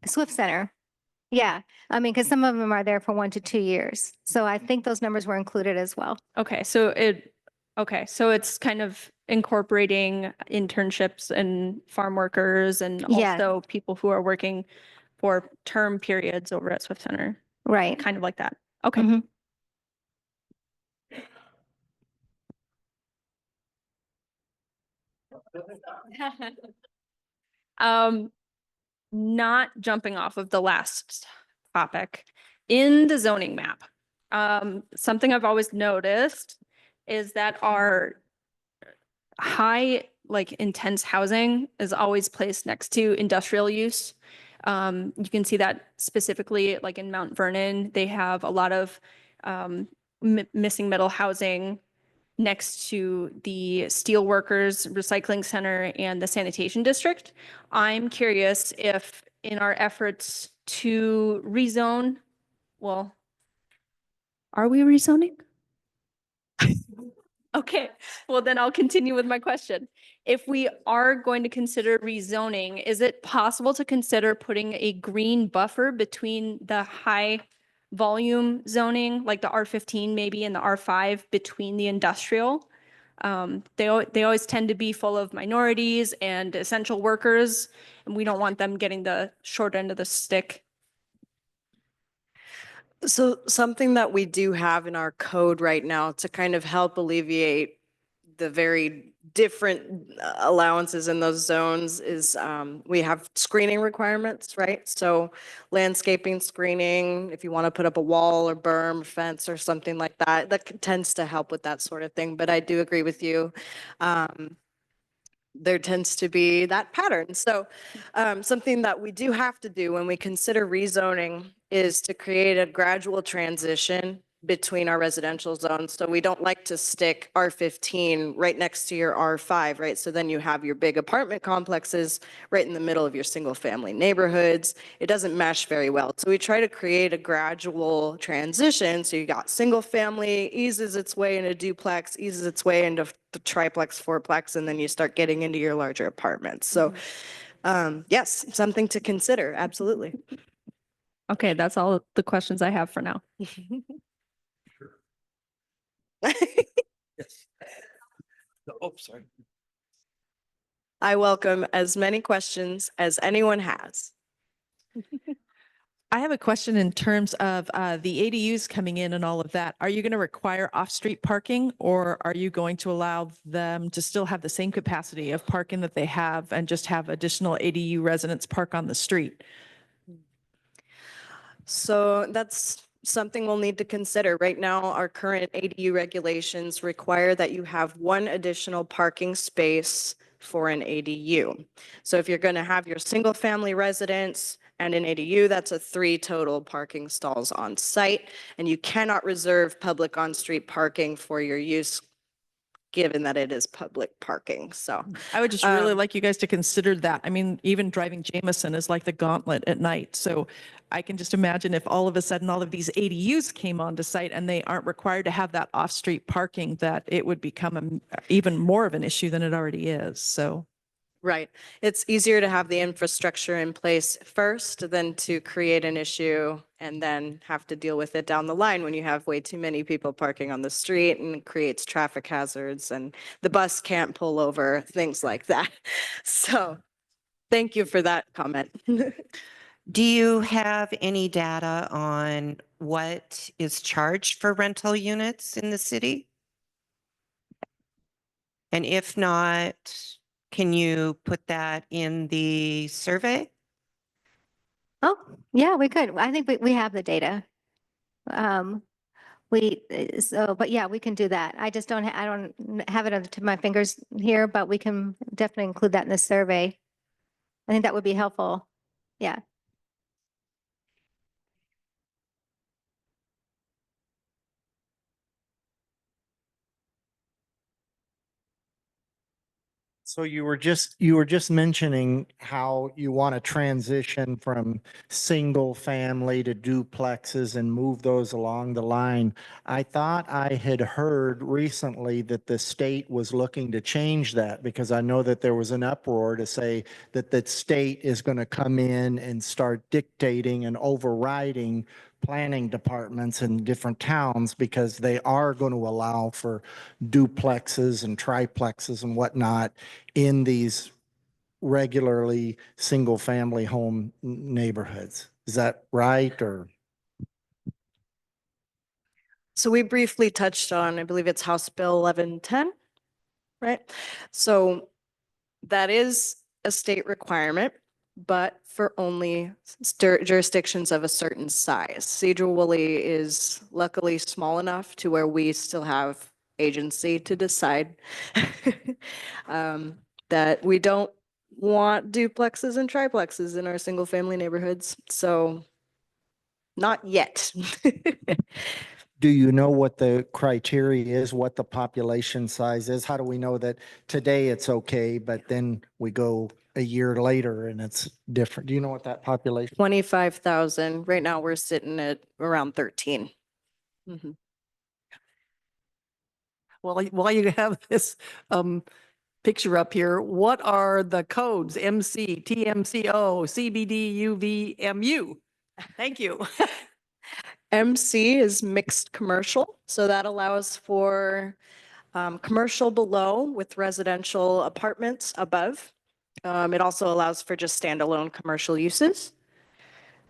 Swift Center. Yeah, I mean, because some of them are there for 1 to 2 years. So I think those numbers were included as well. Okay, so it's kind of incorporating internships and farm workers and Yeah. also people who are working for term periods over at Swift Center, Right. kind of like that. Okay. Mhm. Um, not jumping off of the last topic, in the zoning map, something I've always noticed is that our high, like intense housing is always placed next to industrial use. You can see that specifically like in Mount Vernon, they have a lot of missing middle housing next to the Steelworkers Recycling Center and the Sanitation District. I'm curious if in our efforts to rezone, well, are we rezoning? Okay, well then I'll continue with my question. If we are going to consider rezoning, is it possible to consider putting a green buffer between the high volume zoning, like the R15 maybe and the R5 between the industrial? They always tend to be full of minorities and essential workers, and we don't want them getting the short end of the stick. So something that we do have in our code right now to kind of help alleviate the very different allowances in those zones is we have screening requirements, right? So landscaping screening, if you want to put up a wall or berm, fence or something like that, that tends to help with that sort of thing. But I do agree with you. There tends to be that pattern. So something that we do have to do when we consider rezoning is to create a gradual transition between our residential zones. So we don't like to stick R15 right next to your R5, right? So then you have your big apartment complexes right in the middle of your single family neighborhoods. It doesn't mesh very well. So we try to create a gradual transition. So you got single family, eases its way into duplex, eases its way into the triplex, fourplex, and then you start getting into your larger apartments. So yes, something to consider, absolutely. Okay, that's all the questions I have for now. Oh, sorry. I welcome as many questions as anyone has. I have a question in terms of the ADUs coming in and all of that. Are you going to require off-street parking, or are you going to allow them to still have the same capacity of parking that they have and just have additional ADU residents park on the street? So that's something we'll need to consider. Right now, our current ADU regulations require that you have one additional parking space for an ADU. So if you're going to have your single family residence and an ADU, that's 3 total parking stalls on site. And you cannot reserve public on-street parking for your use, given that it is public parking. So I would just really like you guys to consider that. I mean, even driving Jameson is like the gauntlet at night. So I can just imagine if all of a sudden all of these ADUs came onto site and they aren't required to have that off-street parking, that it would become even more of an issue than it already is. So. right. It's easier to have the infrastructure in place first than to create an issue and then have to deal with it down the line when you have way too many people parking on the street, and it creates traffic hazards and the bus can't pull over, things like that. So thank you for that comment. Do you have any data on what is charged for rental units in the city? And if not, can you put that in the survey? Oh, yeah, we could. I think we have the data. But yeah, we can do that. I just don't, I don't have it on the tip of my fingers here, but we can definitely include that in the survey. I think that would be helpful. Yeah. So you were just mentioning how you want to transition from single family to duplexes and move those along the line. I thought I had heard recently that the state was looking to change that, because I know that there was an uproar to say that the state is going to come in and start dictating and overriding planning departments in different towns because they are going to allow for duplexes and triplexes and whatnot in these regularly single-family home neighborhoods. Is that right, or? So we briefly touched on, I believe it's House Bill 1110, right? So that is a state requirement, but for only jurisdictions of a certain size. Sedro-Woolley is luckily small enough to where we still have agency to decide that we don't want duplexes and triplexes in our single-family neighborhoods. So not yet. Do you know what the criteria is, what the population size is? How do we know that today it's okay, but then we go a year later and it's different? Do you know what that population? 25,000. Right now we're sitting at around 13. Mhm. Well, while you have this picture up here, what are the codes? MC, TMCO, CBD, UV, MU? Thank you. MC is mixed commercial, so that allows for commercial below with residential apartments above. It also allows for just standalone commercial uses.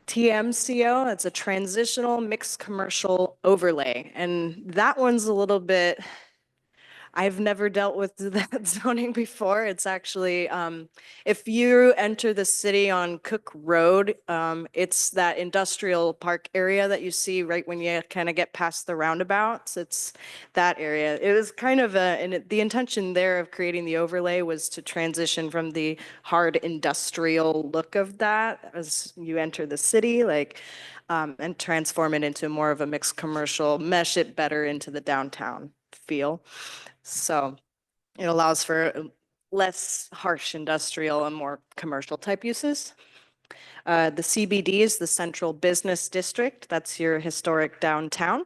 TMCO, that's a transitional mixed commercial overlay, and that one's a little bit, I've never dealt with that zoning before. It's actually, if you enter the city on Cook Road, it's that industrial park area that you see right when you kind of get past the roundabouts. It's that area. It was kind of the intention there of creating the overlay was to transition from the hard industrial look of that as you enter the city, like, and transform it into more of a mixed commercial, mesh it better into the downtown feel. So it allows for less harsh industrial and more commercial type uses. The CBD is the Central Business District. That's your historic downtown.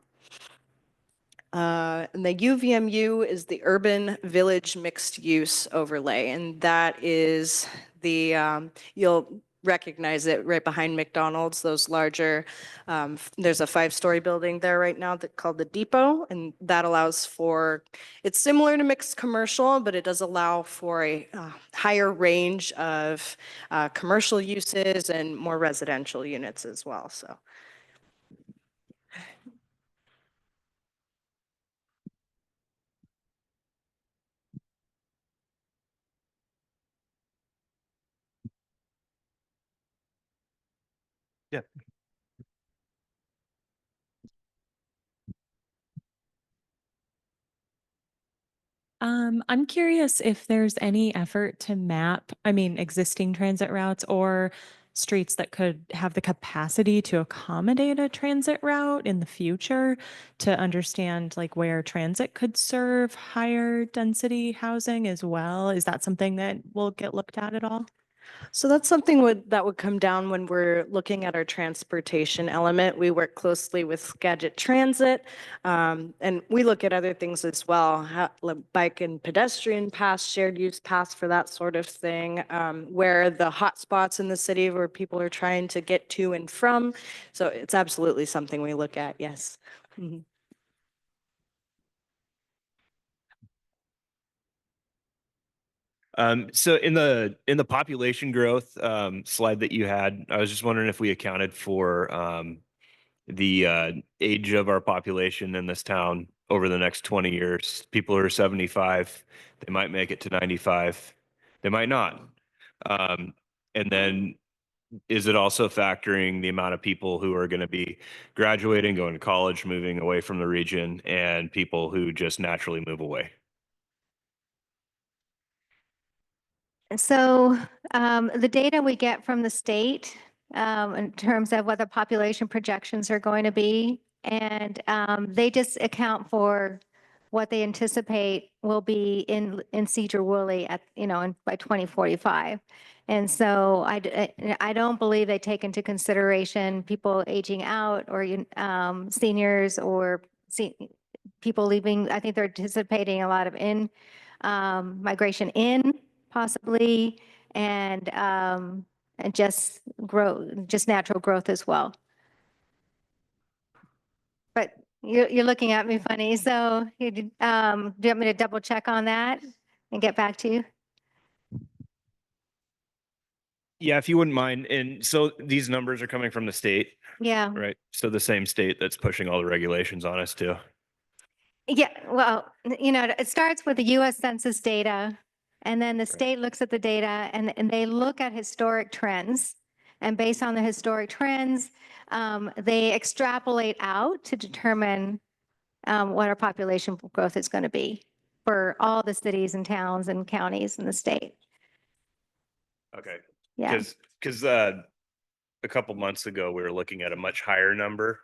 And the UVMU is the Urban Village Mixed Use Overlay. And that is the, you'll recognize it right behind McDonald's, those larger, there's a 5-story building there right now that called the Depot, and that allows for, it's similar to mixed commercial, but it does allow for a higher range of commercial uses and more residential units as well, so. Yeah. I'm curious if there's any effort to map, I mean, existing transit routes or streets that could have the capacity to accommodate a transit route in the future to understand like where transit could serve higher density housing as well. Is that something that will get looked at all? So that's something that would come down when we're looking at our transportation element. We work closely with Skagit Transit, and we look at other things as well, like bike and pedestrian paths, shared use paths for that sort of thing, where the hot spots in the city where people are trying to get to and from. So it's absolutely something we look at, yes. Mhm. So in the population growth slide that you had, I was just wondering if we accounted for the age of our population in this town over the next 20 years. People who are 75, they might make it to 95, they might not. And then is it also factoring the amount of people who are going to be graduating, going to college, moving away from the region, and people who just naturally move away? So the data we get from the state in terms of what the population projections are going to be, and they just account for what they anticipate will be in Sedro-Woolley at, by 2045. And so I don't believe they take into consideration people aging out or seniors or people leaving. I think they're anticipating a lot of migration in possibly, and just natural growth as well. but you're looking at me funny. So do you want me to double check on that and get back to you? Yeah, if you wouldn't mind. And so these numbers are coming from the state, Yeah. right? So the same state that's pushing all the regulations on us too. Yeah, well, it starts with the US Census data, and then the state looks at the data and they look at historic trends. And based on the historic trends, they extrapolate out to determine what our population growth is going to be for all the cities and towns and counties in the state. Okay. Yeah. Because a couple months ago we were looking at a much higher number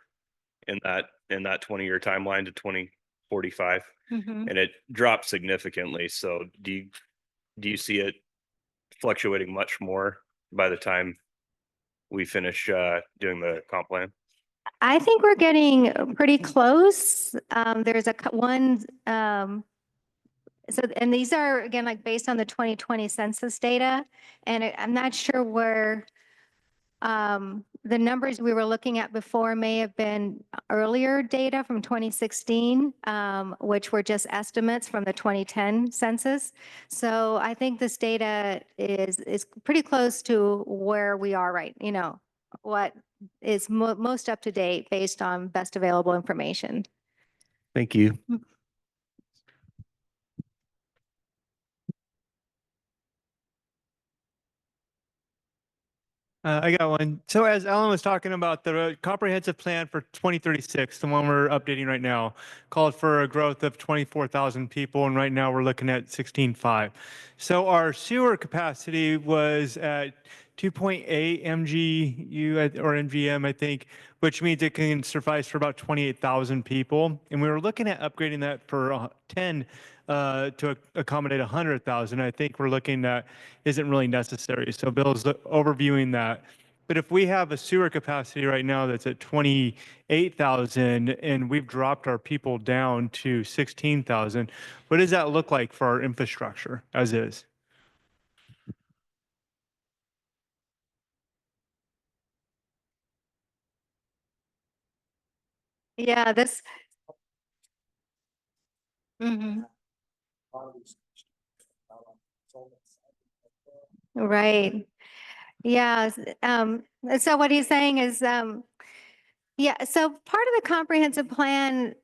in that 20-year timeline to 2045, Mhm. and it dropped significantly. So do you see it fluctuating much more by the time we finish doing the comp plan? I think we're getting pretty close. There's one, and these are, again, like based on the 2020 census data. And I'm not sure where the numbers we were looking at before may have been earlier data from 2016, which were just estimates from the 2010 census. So I think this data is pretty close to where we are right, what is most up to date based on best available information. Thank you. I got one. So as Ellen was talking about, the comprehensive plan for 2036, the one we're updating right now, called for a growth of 24,000 people, and right now we're looking at 16.5. So our sewer capacity was at 2.8 MGU or MGM, I think, which means it can suffice for about 28,000 people. And we were looking at upgrading that for 10 to accommodate 100,000. I think we're looking at isn't really necessary. So Bill's overviewing that. But if we have a sewer capacity right now that's at 28,000 and we've dropped our people down to 16,000, what does that look like for our infrastructure as is? Yeah, this. Mhm. Right. Yeah. So what he's saying is, yeah, so part of the comprehensive plan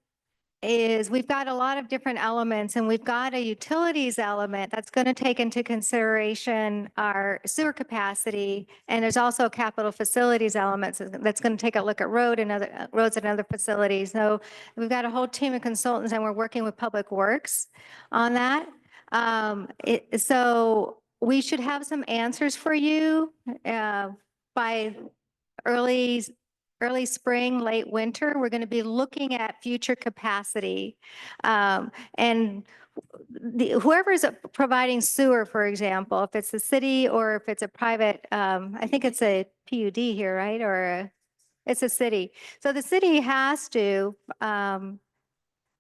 is we've got a lot of different elements, and we've got a utilities element that's going to take into consideration our sewer capacity. And there's also a capital facilities element that's going to take a look at roads and other facilities. So we've got a whole team of consultants, and we're working with Public Works on that. So we should have some answers for you by early spring, late winter. We're going to be looking at future capacity. And whoever's providing sewer, for example, if it's the city or if it's a private, I think it's a PUD here, right? Or it's a city. So the city has to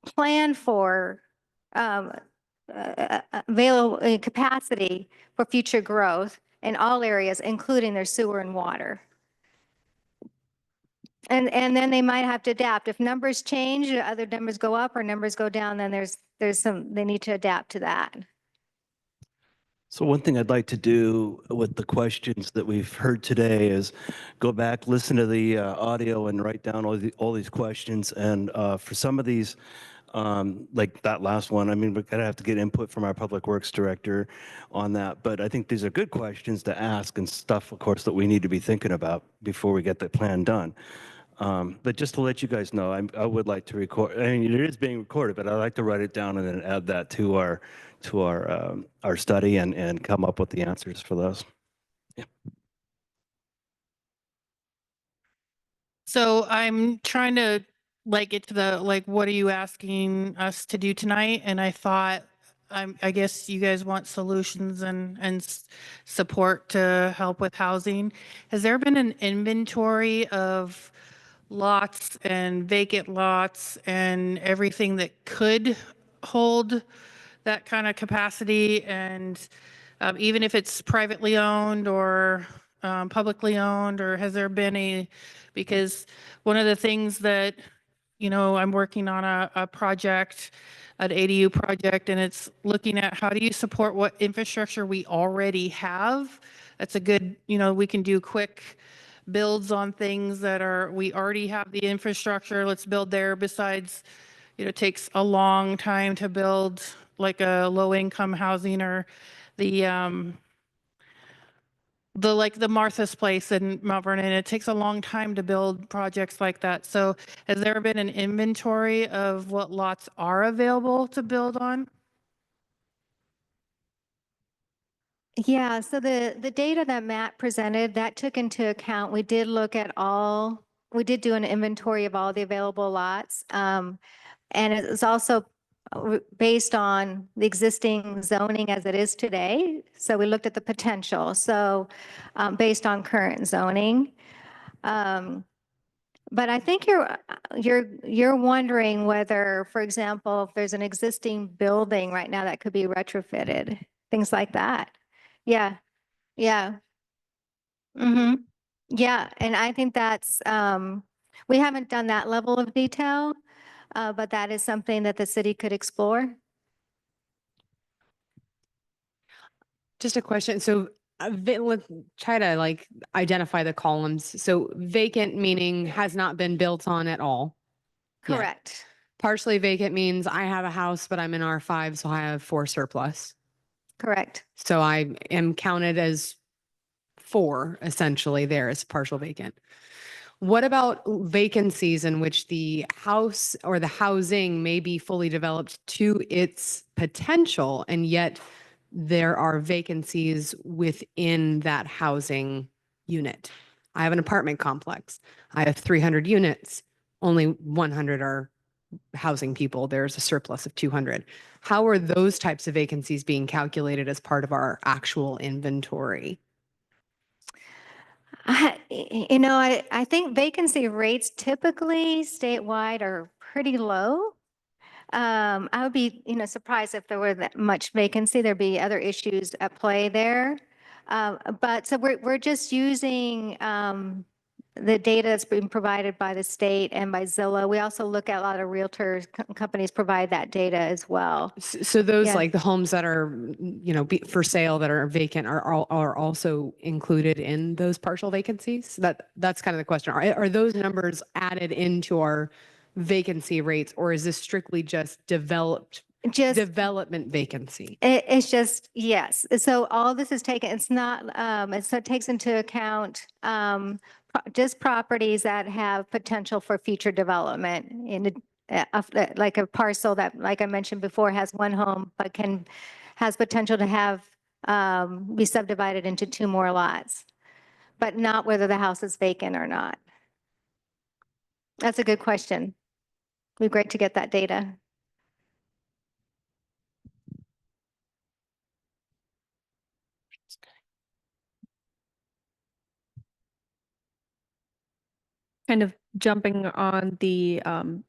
plan for available capacity for future growth in all areas, including their sewer and water. And then they might have to adapt. If numbers change, other numbers go up or numbers go down, then they need to adapt to that. So one thing I'd like to do with the questions that we've heard today is go back, listen to the audio, and write down all these questions. And for some of these, like that last one, I mean, we're gonna have to get input from our Public Works Director on that. But I think these are good questions to ask and stuff, of course, that we need to be thinking about before we get the plan done. But just to let you guys know, I would like to record. I mean, it is being recorded, but I'd like to write it down and then add that to our study and come up with the answers for those. Yeah. So I'm trying to get to the what are you asking us to do tonight? And I thought, I guess you guys want solutions and support to help with housing. Has there been an inventory of lots and vacant lots and everything that could hold that kind of capacity? And even if it's privately owned or publicly owned, or has there been because one of the things that I'm working on a project, an ADU project, and it's looking at how do you support what infrastructure we already have. That's a good, we can do quick builds on things we already have the infrastructure. Let's build there. Besides, it takes a long time to build like a low income housing or the the Martha's Place in Mount Vernon. It takes a long time to build projects like that. So has there been an inventory of what lots are available to build on? Yeah, so the data that Matt presented, that took into account, we did do an inventory of all the available lots. And it's also based on the existing zoning as it is today. So we looked at the potential. So based on current zoning. But I think you're wondering whether, for example, if there's an existing building right now that could be retrofitted, things like that. Yeah, yeah. Mm-hmm. Yeah, and I think that's, we haven't done that level of detail, but that is something that the city could explore. Just a question. So let's try to like identify the columns. So vacant meaning has not been built on at all. yet. Correct. Partially vacant means I have a house, but I'm in R5, so I have 4 surplus. Correct. So I am counted as 4 essentially there as partial vacant. What about vacancies in which the house or the housing may be fully developed to its potential, and yet there are vacancies within that housing unit? I have an apartment complex. I have 300 units. Only 100 are housing people. There's a surplus of 200. How are those types of vacancies being calculated as part of our actual inventory? I think vacancy rates typically statewide are pretty low. I would be, surprised if there were that much vacancy. There'd be other issues at play there. But so we're just using the data that's being provided by the state and by Zillow. We also look at a lot of realtors companies provide that data as well. So those Yeah. like the homes that are, for sale that are vacant are also included in those partial vacancies? That's kind of the question. Are those numbers added into our vacancy rates, or is this strictly just development vacancy? It's just, yes. So all this is taken, it's not, so it takes into account just properties that have potential for future development in like a parcel that, like I mentioned before, has 1 home, but has potential to have be subdivided into 2 more lots, but not whether the house is vacant or not. That's a good question. It'd be great to get that data. Kind of jumping on the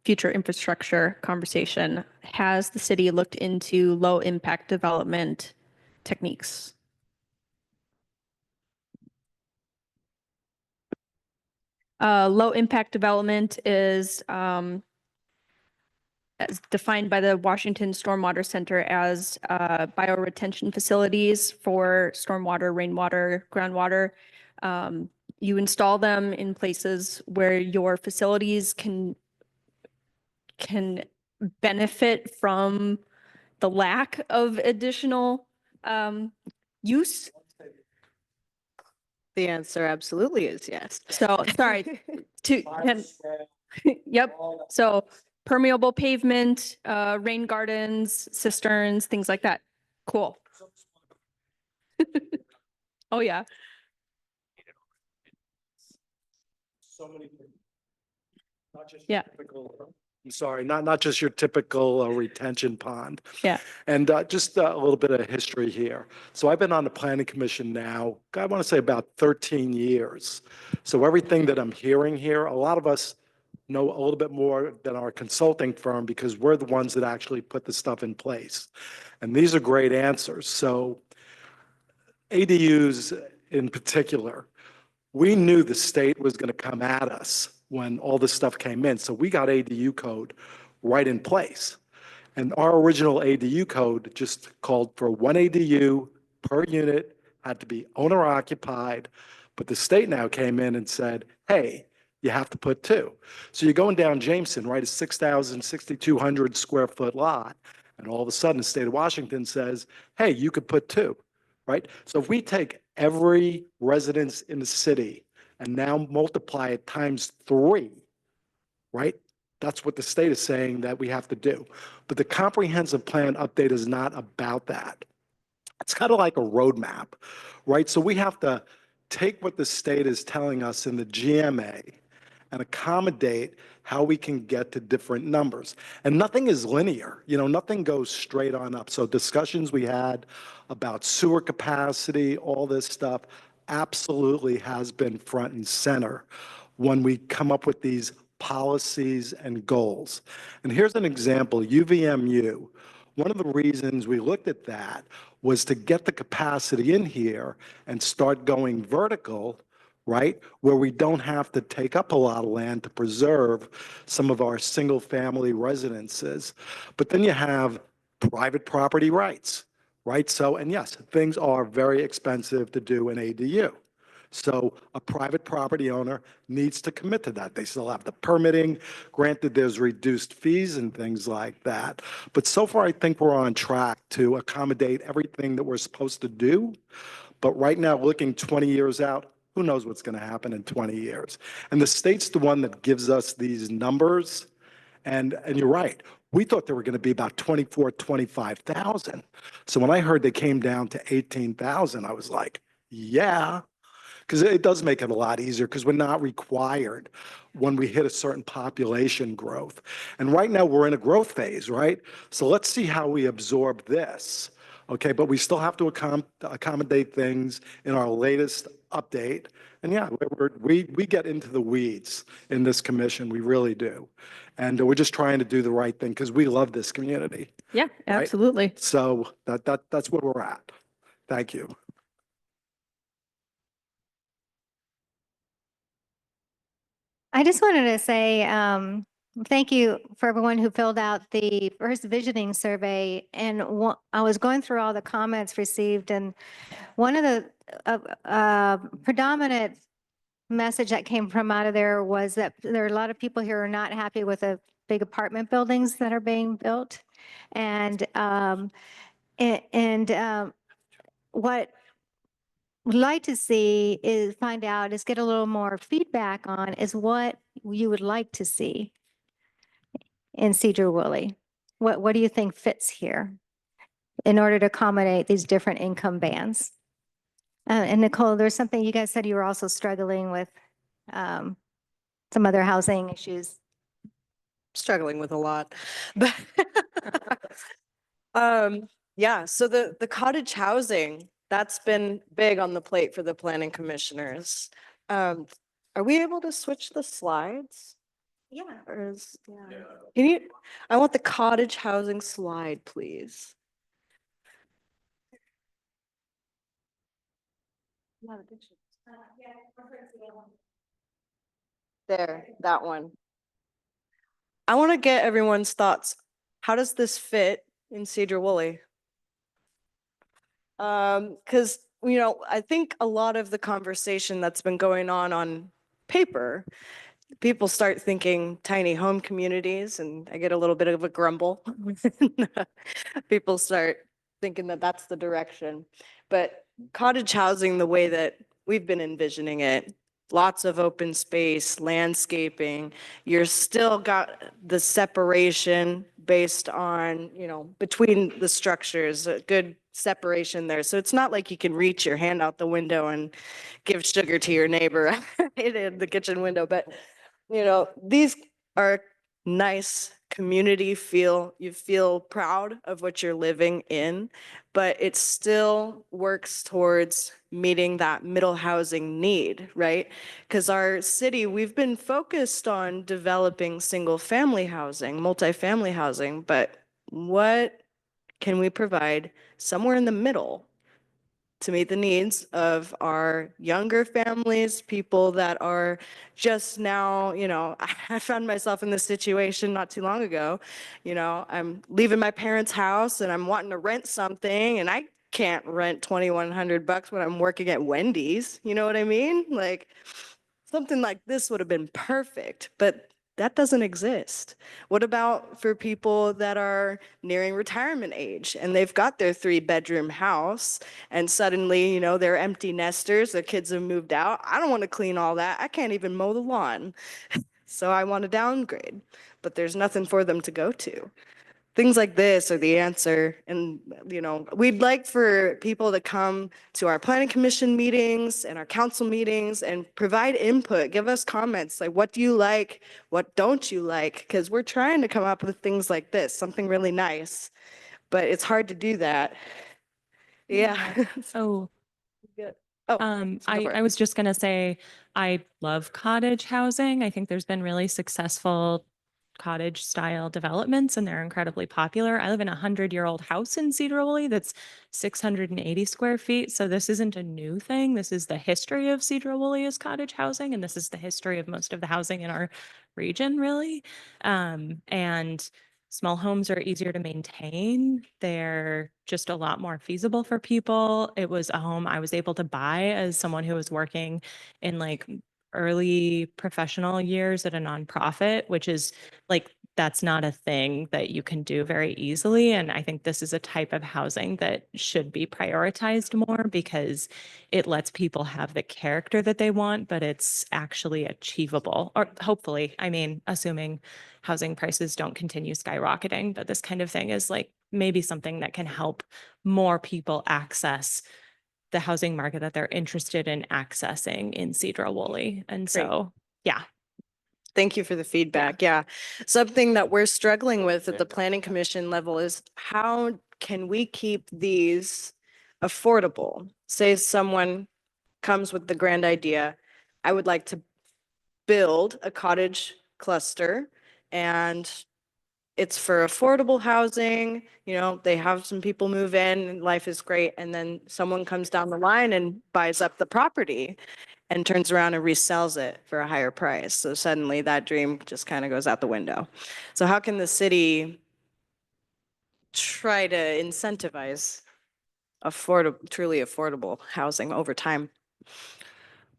future infrastructure conversation, has the city looked into low impact development techniques? Low impact development is as defined by the Washington Stormwater Center as bioretention facilities for stormwater, rainwater, groundwater. You install them in places where your facilities can benefit from the lack of additional use. The answer absolutely is yes. So, sorry, yep. So permeable pavement, rain gardens, cisterns, things like that. Cool. Oh, yeah. So many things. Not just Yeah. typical, I'm sorry, not just your typical retention pond. Yeah. And just a little bit of history here. So I've been on the planning commission now, I want to say about 13 years. So everything that I'm hearing here, a lot of us know a little bit more than our consulting firm because we're the ones that actually put the stuff in place. And these are great answers. So ADUs in particular, we knew the state was going to come at us when all this stuff came in. So we got ADU code right in place. And our original ADU code just called for one ADU per unit, had to be owner occupied. But the state now came in and said, hey, you have to put two. So you're going down Jameson, right, a 6,200 square foot lot. And all of a sudden, the state of Washington says, hey, you could put two, right? So if we take every residence in the city and now multiply it times 3, right? That's what the state is saying that we have to do. But the comprehensive plan update is not about that. It's kind of like a roadmap, right? So we have to take what the state is telling us in the GMA and accommodate how we can get to different numbers. And nothing is linear, nothing goes straight on up. So discussions we had about sewer capacity, all this stuff, absolutely has been front and center when we come up with these policies and goals. And here's an example, UVMU. One of the reasons we looked at that was to get the capacity in here and start going vertical, right? Where we don't have to take up a lot of land to preserve some of our single family residences. But then you have private property rights, right? So, and yes, things are very expensive to do an ADU. So a private property owner needs to commit to that. They still have the permitting. Granted, there's reduced fees and things like that. But so far, I think we're on track to accommodate everything that we're supposed to do. But right now, looking 20 years out, who knows what's going to happen in 20 years? And the state's the one that gives us these numbers. And you're right. We thought there were going to be about 25,000. So when I heard they came down to 18,000, I was like, yeah. Because it does make it a lot easier because we're not required when we hit a certain population growth. And right now we're in a growth phase, right? So let's see how we absorb this. Okay, but we still have to accommodate things in our latest update. And yeah, we get into the weeds in this commission, we really do. And we're just trying to do the right thing because we love this community. Yeah, right? absolutely. So that's where we're at. Thank you. I just wanted to say thank you for everyone who filled out the first visioning survey. And I was going through all the comments received, and one of the predominant message that came from out of there was that there are a lot of people here who are not happy with the big apartment buildings that are being built. And what would like to see is get a little more feedback on is what you would like to see in Sedro-Woolley. What do you think fits here in order to accommodate these different income bands? And Nicole, there's something you guys said you were also struggling with some other housing issues. Struggling with a lot, but yeah, so the cottage housing, that's been big on the plate for the planning commissioners. Are we able to switch the slides? Yeah. Or is, yeah. Can you, I want the cottage housing slide, please. There, that one. I want to get everyone's thoughts. How does this fit in Sedro-Woolley? Because, I think a lot of the conversation that's been going on paper, people start thinking tiny home communities, and I get a little bit of a grumble. People start thinking that that's the direction. But cottage housing, the way that we've been envisioning it, lots of open space, landscaping, you're still got the separation based on, between the structures, a good separation there. So it's not like you can reach your hand out the window and give sugar to your neighbor in the kitchen window. But, these are nice community feel. You feel proud of what you're living in, but it still works towards meeting that middle housing need, right? Because our city, we've been focused on developing single family housing, multifamily housing, but what can we provide somewhere in the middle to meet the needs of our younger families, people that are just now, I found myself in this situation not too long ago. I'm leaving my parents' house and I'm wanting to rent something, and I can't rent $2,100 when I'm working at Wendy's. You know what I mean? Like, something like this would have been perfect, but that doesn't exist. What about for people that are nearing retirement age and they've got their 3-bedroom house and suddenly, they're empty nesters, their kids have moved out. I don't want to clean all that. I can't even mow the lawn. So I want to downgrade, but there's nothing for them to go to. Things like this are the answer. And, we'd like for people to come to our planning commission meetings and our council meetings and provide input, give us comments, like, what do you like? What don't you like? Because we're trying to come up with things like this, something really nice, but it's hard to do that. Yeah. So, Oh, I was just going to say, I love cottage housing. I think there's been really successful cottage style developments and they're incredibly popular. I live in a 100-year-old house in Sedro-Woolley that's 680 square feet. So this isn't a new thing. This is the history of Sedro-Woolley as cottage housing. And this is the history of most of the housing in our region, really. And small homes are easier to maintain. They're just a lot more feasible for people. It was a home I was able to buy as someone who was working in like early professional years at a nonprofit, which is like, that's not a thing that you can do very easily. And I think this is a type of housing that should be prioritized more because it lets people have the character that they want, but it's actually achievable, or hopefully, I mean, assuming housing prices don't continue skyrocketing, but this kind of thing is like maybe something that can help more people access the housing market that they're interested in accessing in Sedro-Woolley. And so, yeah. Thank you for the feedback. Yeah. Something that we're struggling with at the planning commission level is how can we keep these affordable? Say someone comes with the grand idea, I would like to build a cottage cluster and it's for affordable housing, they have some people move in and life is great. And then someone comes down the line and buys up the property and turns around and resells it for a higher price. So suddenly that dream just kind of goes out the window. So how can the city try to incentivize truly affordable housing over time?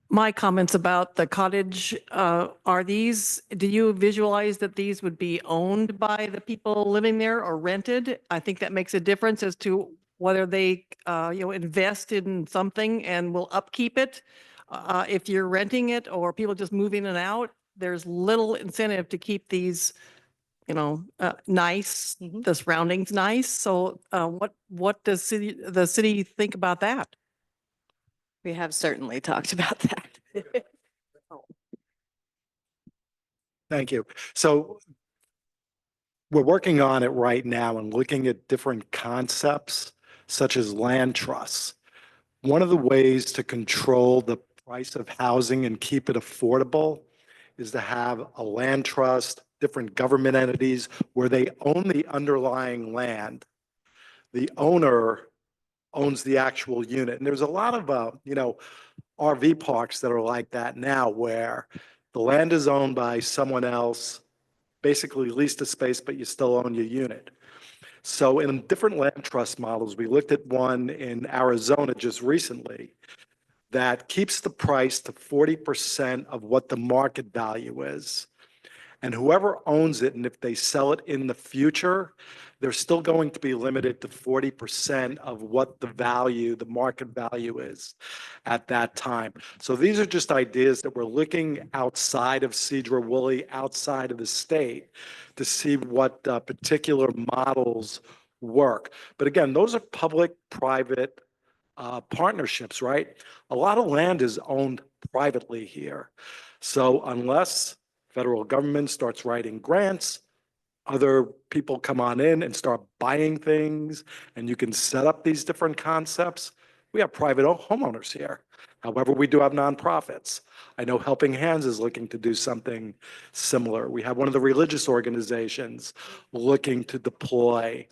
My comments about the cottage, do you visualize that these would be owned by the people living there or rented? I think that makes a difference as to whether they, invest in something and will upkeep it. If you're renting it or people just move in and out, there's little incentive to keep these, nice, the surroundings nice. So what does the city think about that? We have certainly talked about that. Thank you. So we're working on it right now and looking at different concepts such as land trusts. One of the ways to control the price of housing and keep it affordable is to have a land trust, different government entities where they own the underlying land. The owner owns the actual unit. And there's a lot of, RV parks that are like that now where the land is owned by someone else, basically leased a space, but you still own your unit. So in different land trust models, we looked at one in Arizona just recently that keeps the price to 40% of what the market value is. And whoever owns it, and if they sell it in the future, they're still going to be limited to 40% of what the market value is at that time. So these are just ideas that we're looking outside of Sedro-Woolley, outside of the state, to see what particular models work. But again, those are public-private partnerships, right? A lot of land is owned privately here. So unless federal government starts writing grants, other people come on in and start buying things, and you can set up these different concepts. We have private homeowners here. However, we do have nonprofits. I know Helping Hands is looking to do something similar. We have one of the religious organizations looking to deploy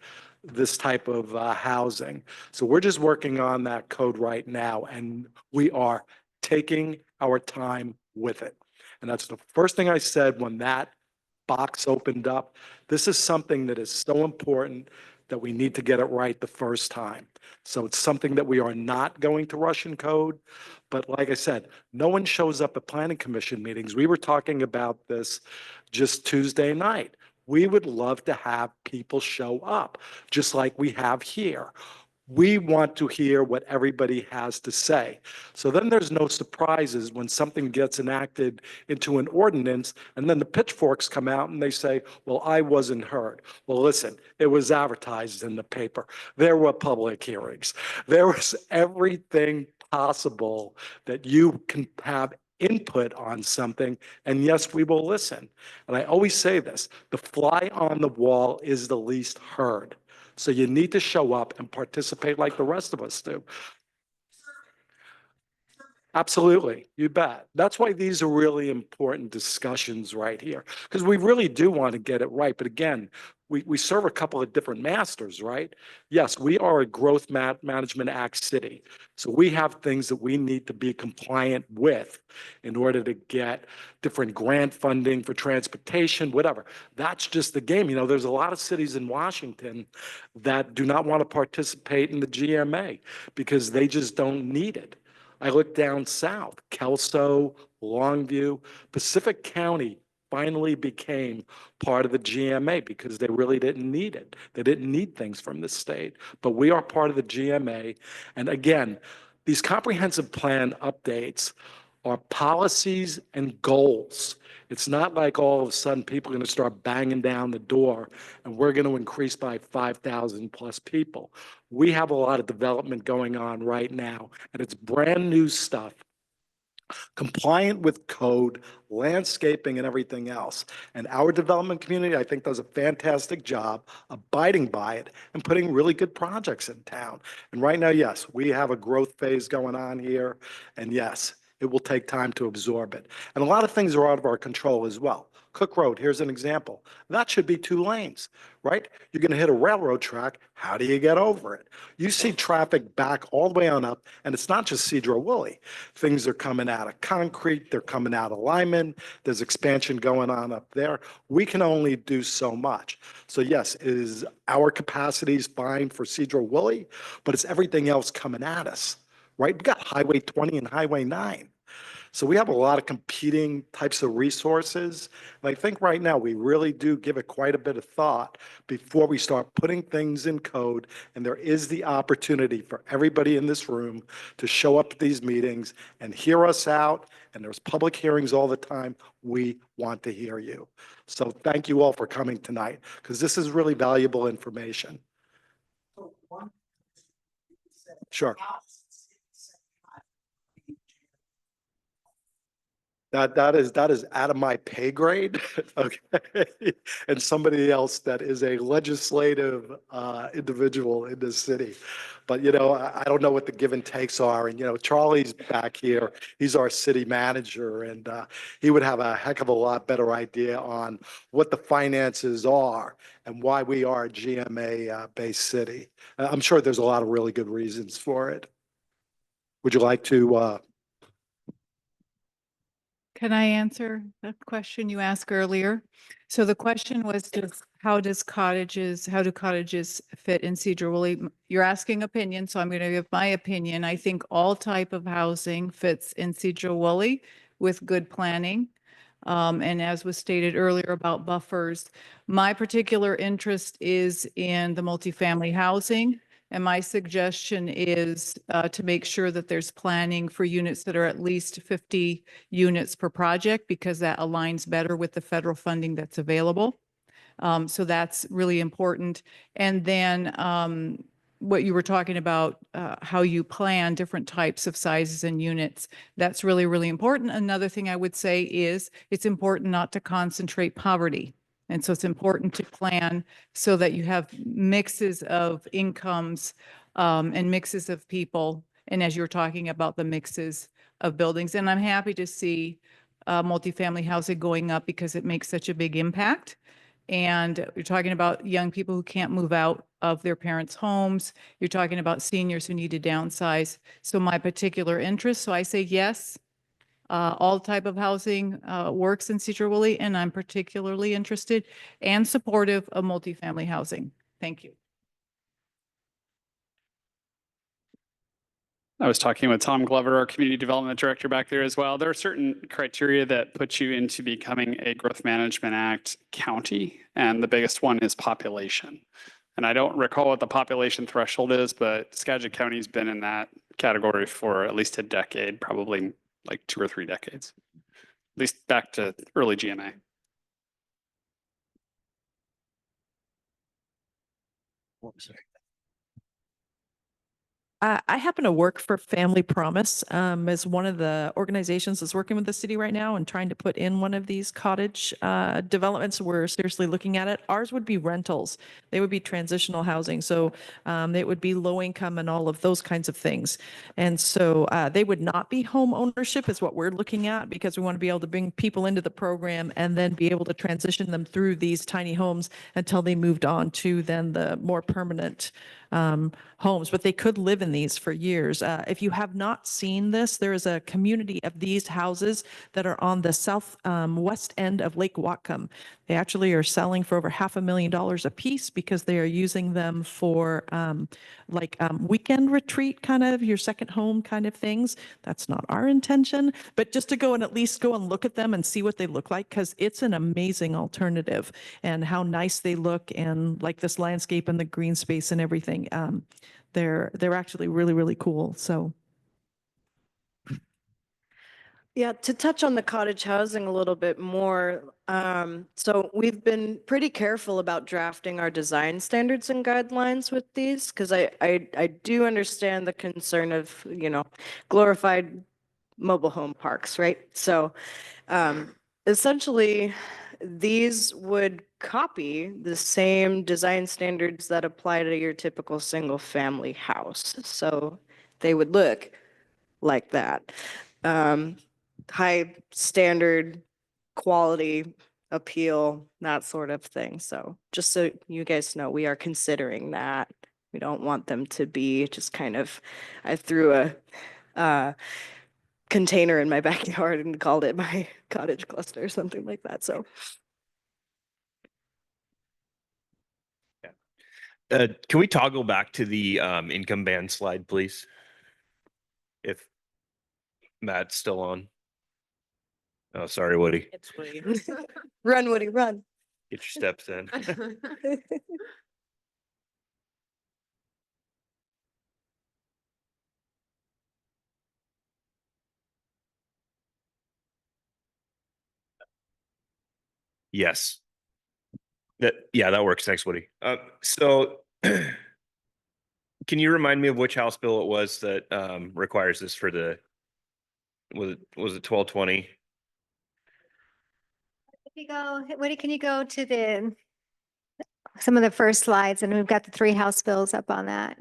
this type of housing. So we're just working on that code right now, and we are taking our time with it. And that's the first thing I said when that box opened up. This is something that is so important that we need to get it right the first time. So it's something that we are not going to rush in code. But like I said, no one shows up at planning commission meetings. We were talking about this just Tuesday night. We would love to have people show up, just like we have here. We want to hear what everybody has to say. So then there's no surprises when something gets enacted into an ordinance and then the pitchforks come out and they say, well, I wasn't heard. Well, listen, it was advertised in the paper. There were public hearings. There was everything possible that you can have input on something. And yes, we will listen. And I always say this, the fly on the wall is the least heard. So you need to show up and participate like the rest of us do. Absolutely, you bet. That's why these are really important discussions right here, because we really do want to get it right. But again, we serve a couple of different masters, right? Yes, we are a Growth Management Act city. So we have things that we need to be compliant with in order to get different grant funding for transportation, whatever. That's just the game. You know, there's a lot of cities in Washington that do not want to participate in the GMA because they just don't need it. I look down south, Kelso, Longview, Pacific County finally became part of the GMA because they really didn't need it. They didn't need things from the state, but we are part of the GMA. And again, these comprehensive plan updates are policies and goals. It's not like all of a sudden people are going to start banging down the door and we're going to increase by 5,000 plus people. We have a lot of development going on right now, and it's brand new stuff, compliant with code, landscaping, and everything else. And our development community, I think, does a fantastic job abiding by it and putting really good projects in town. And right now, yes, we have a growth phase going on here, and yes, it will take time to absorb it. And a lot of things are out of our control as well. Cook Road, here's an example. That should be 2 lanes, right? You're going to hit a railroad track. How do you get over it? You see traffic back all the way on up, and it's not just Sedro-Woolley. Things are coming out of Concrete. They're coming out of Lyman. There's expansion going on up there. We can only do so much. So yes, is our capacities fine for Sedro-Woolley, but it's everything else coming at us, right? We got Highway 20 and Highway 9. So we have a lot of competing types of resources. And I think right now we really do give it quite a bit of thought before we start putting things in code. And there is the opportunity for everybody in this room to show up at these meetings and hear us out. And there's public hearings all the time. We want to hear you. So thank you all for coming tonight, because this is really valuable information. Sure. That is out of my pay grade, okay? And somebody else that is a legislative individual in this city. But, you know, I don't know what the give and takes are. And, you know, Charlie's back here. He's our city manager, and he would have a heck of a lot better idea on what the finances are and why we are a GMA-based city. I'm sure there's a lot of really good reasons for it. Would you like to? Can I answer the question you asked earlier? So the question was, how do cottages fit in Sedro-Woolley? You're asking opinion, so I'm going to give my opinion. I think all type of housing fits in Sedro-Woolley with good planning. And as was stated earlier about buffers, my particular interest is in the multifamily housing. And my suggestion is to make sure that there's planning for units that are at least 50 units per project, because that aligns better with the federal funding that's available. So that's really important. And then what you were talking about, how you plan different types of sizes and units, that's really, really important. Another thing I would say is it's important not to concentrate poverty. And so it's important to plan so that you have mixes of incomes and mixes of people. And as you're talking about the mixes of buildings, and I'm happy to see multifamily housing going up because it makes such a big impact. And you're talking about young people who can't move out of their parents' homes. You're talking about seniors who need to downsize. So my particular interest, so I say yes. All type of housing works in Sedro-Woolley, and I'm particularly interested and supportive of multifamily housing. Thank you. I was talking with Tom Glover, our community development director back there as well. There are certain criteria that put you into becoming a Growth Management Act county, and the biggest one is population. And I don't recall what the population threshold is, but Skagit County's been in that category for at least a decade, probably like 2 or 3 decades, at least back to early GMA. I happen to work for Family Promise as one of the organizations that's working with the city right now and trying to put in one of these cottage developments. We're seriously looking at it. Ours would be rentals. They would be transitional housing. So it would be low income and all of those kinds of things. And so they would not be home ownership is what we're looking at, because we want to be able to bring people into the program and then be able to transition them through these tiny homes until they moved on to then the more permanent homes, but they could live in these for years. If you have not seen this, there is a community of these houses that are on the south west end of Lake Whatcom. They actually are selling for over $500,000 a piece because they are using them for weekend retreat, kind of your second home kind of things. That's not our intention, but just to go and at least go and look at them and see what they look like, because it's an amazing alternative and how nice they look, and like this landscape and the green space and everything. They're actually really, really cool. So. Yeah, to touch on the cottage housing a little bit more. So we've been pretty careful about drafting our design standards and guidelines with these, because I do understand the concern of, glorified mobile home parks, right? So essentially, these would copy the same design standards that apply to your typical single family house. So they would look like that. High standard, quality, appeal, that sort of thing. So just so you guys know, we are considering that. We don't want them to be just kind of, I threw a container in my backyard and called it my cottage cluster or something like that. So. Can we toggle back to the income band slide, please? If Matt's still on. Oh, sorry, Woody. It's Woody. Run, Woody, run. Get your steps in. Yes. That works. Thanks, Woody. So can you remind me of which House bill it was that requires this for the, was it 1220? Woody, can you go to some of the first slides, and we've got the 3 House bills up on that.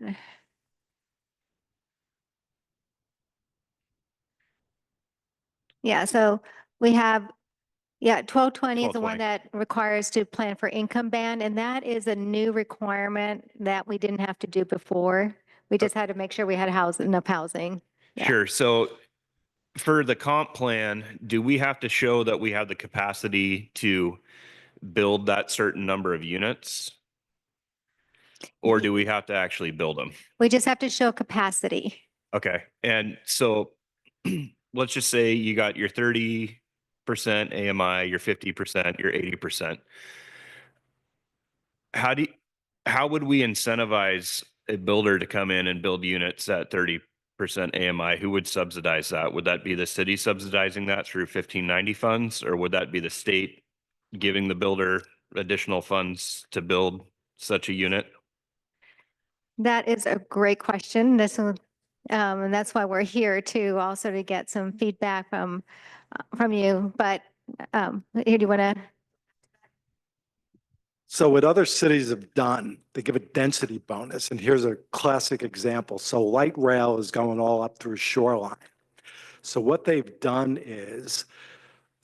Yeah, so we have, 1220 is the one that requires to plan for income band, and that is a new requirement that we didn't have to do before. We just had to make sure we had enough housing. Yeah. Sure. So for the comp plan, do we have to show that we have the capacity to build that certain number of units? Or do we have to actually build them? We just have to show capacity. Okay. And so let's just say you got your 30% AMI, your 50%, your 80%. How would we incentivize a builder to come in and build units at 30% AMI? Who would subsidize that? Would that be the city subsidizing that through 1590 funds, or would that be the state giving the builder additional funds to build such a unit? That is a great question. And that's why we're here too, also to get some feedback from you. But here, do you want to? So what other cities have done, they give a density bonus, and here's a classic example. So light rail is going all up through Shoreline. So what they've done is,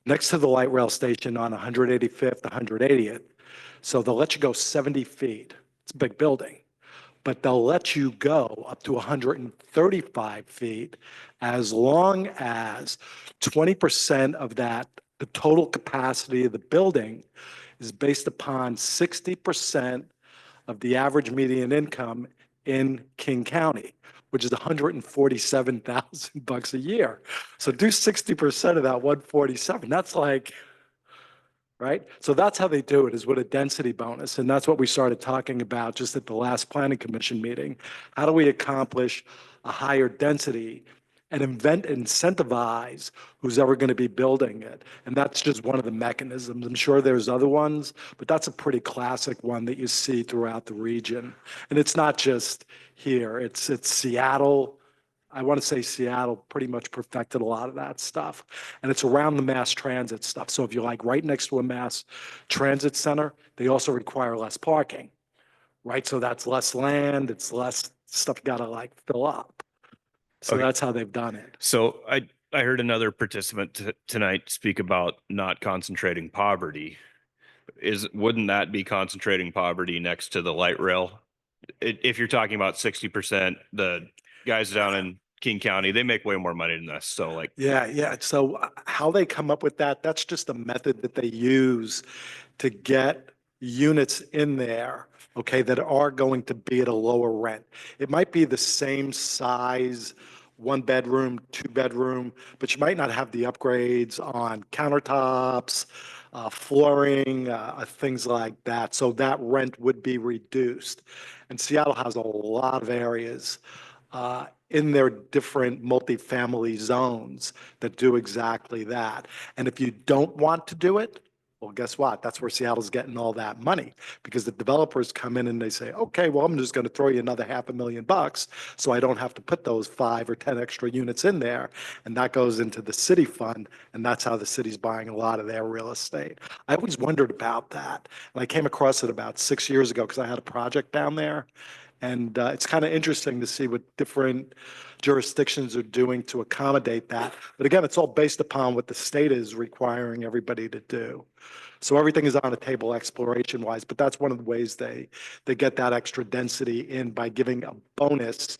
next to the light rail station on 185th, 180th, So they'll let you go 70 feet. It's a big building, but they'll let you go up to 135 feet as long as 20% of that, the total capacity of the building, is based upon 60% of the average median income in King County, which is $147,000 a year. So do 60% of that 147. That's like, right? So that's how they do it, is with a density bonus. And that's what we started talking about just at the last planning commission meeting. How do we accomplish a higher density and incentivize who's ever going to be building it? And that's just one of the mechanisms. I'm sure there's other ones, but that's a pretty classic one that you see throughout the region. And it's not just here, it's Seattle. I want to say Seattle pretty much perfected a lot of that stuff. And it's around the mass transit stuff. So if you're like right next to a mass transit center, they also require less parking, right? So that's less land, it's less stuff you gotta like fill up. So Okay. that's how they've done it. So I heard another participant tonight speak about not concentrating poverty. Wouldn't that be concentrating poverty next to the light rail? If you're talking about 60%, the guys down in King County, they make way more money than us. So like, Yeah. So how they come up with that, that's just a method that they use to get units in there, okay, that are going to be at a lower rent. It might be the same size, 1 bedroom, 2 bedroom, but you might not have the upgrades on countertops, flooring, things like that. So that rent would be reduced. And Seattle has a lot of areas in their different multifamily zones that do exactly that. And if you don't want to do it, well, guess what? That's where Seattle's getting all that money, because the developers come in and they say, okay, well, I'm just going to throw you another $500,000 so I don't have to put those 5 or 10 extra units in there. And that goes into the city fund. And that's how the city's buying a lot of their real estate. I always wondered about that. And I came across it about 6 years ago because I had a project down there. And it's kind of interesting to see what different jurisdictions are doing to accommodate that. But again, it's all based upon what the state is requiring everybody to do. So everything is on the table exploration wise, but that's one of the ways they get that extra density in, by giving a bonus,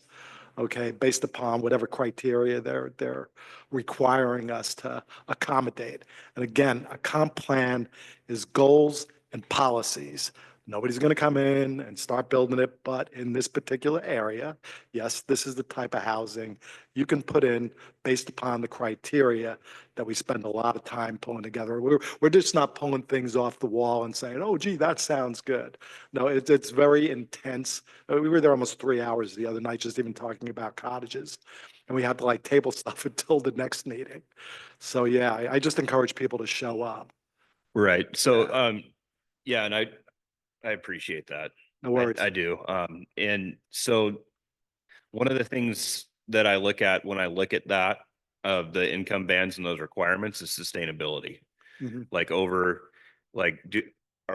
okay, based upon whatever criteria they're requiring us to accommodate. And again, a comp plan is goals and policies. Nobody's going to come in and start building it, but in this particular area, yes, this is the type of housing you can put in based upon the criteria that we spend a lot of time pulling together. We're just not pulling things off the wall and saying, oh, gee, that sounds good. No, it's very intense. We were there almost 3 hours the other night, just even talking about cottages. And we had to like table stuff until the next meeting. So yeah, I just encourage people to show up. right. So, yeah, and I appreciate that. No worries. I do. And so one of the things that I look at when I look at that, of the income bands and those requirements, is sustainability. Mhm. Like are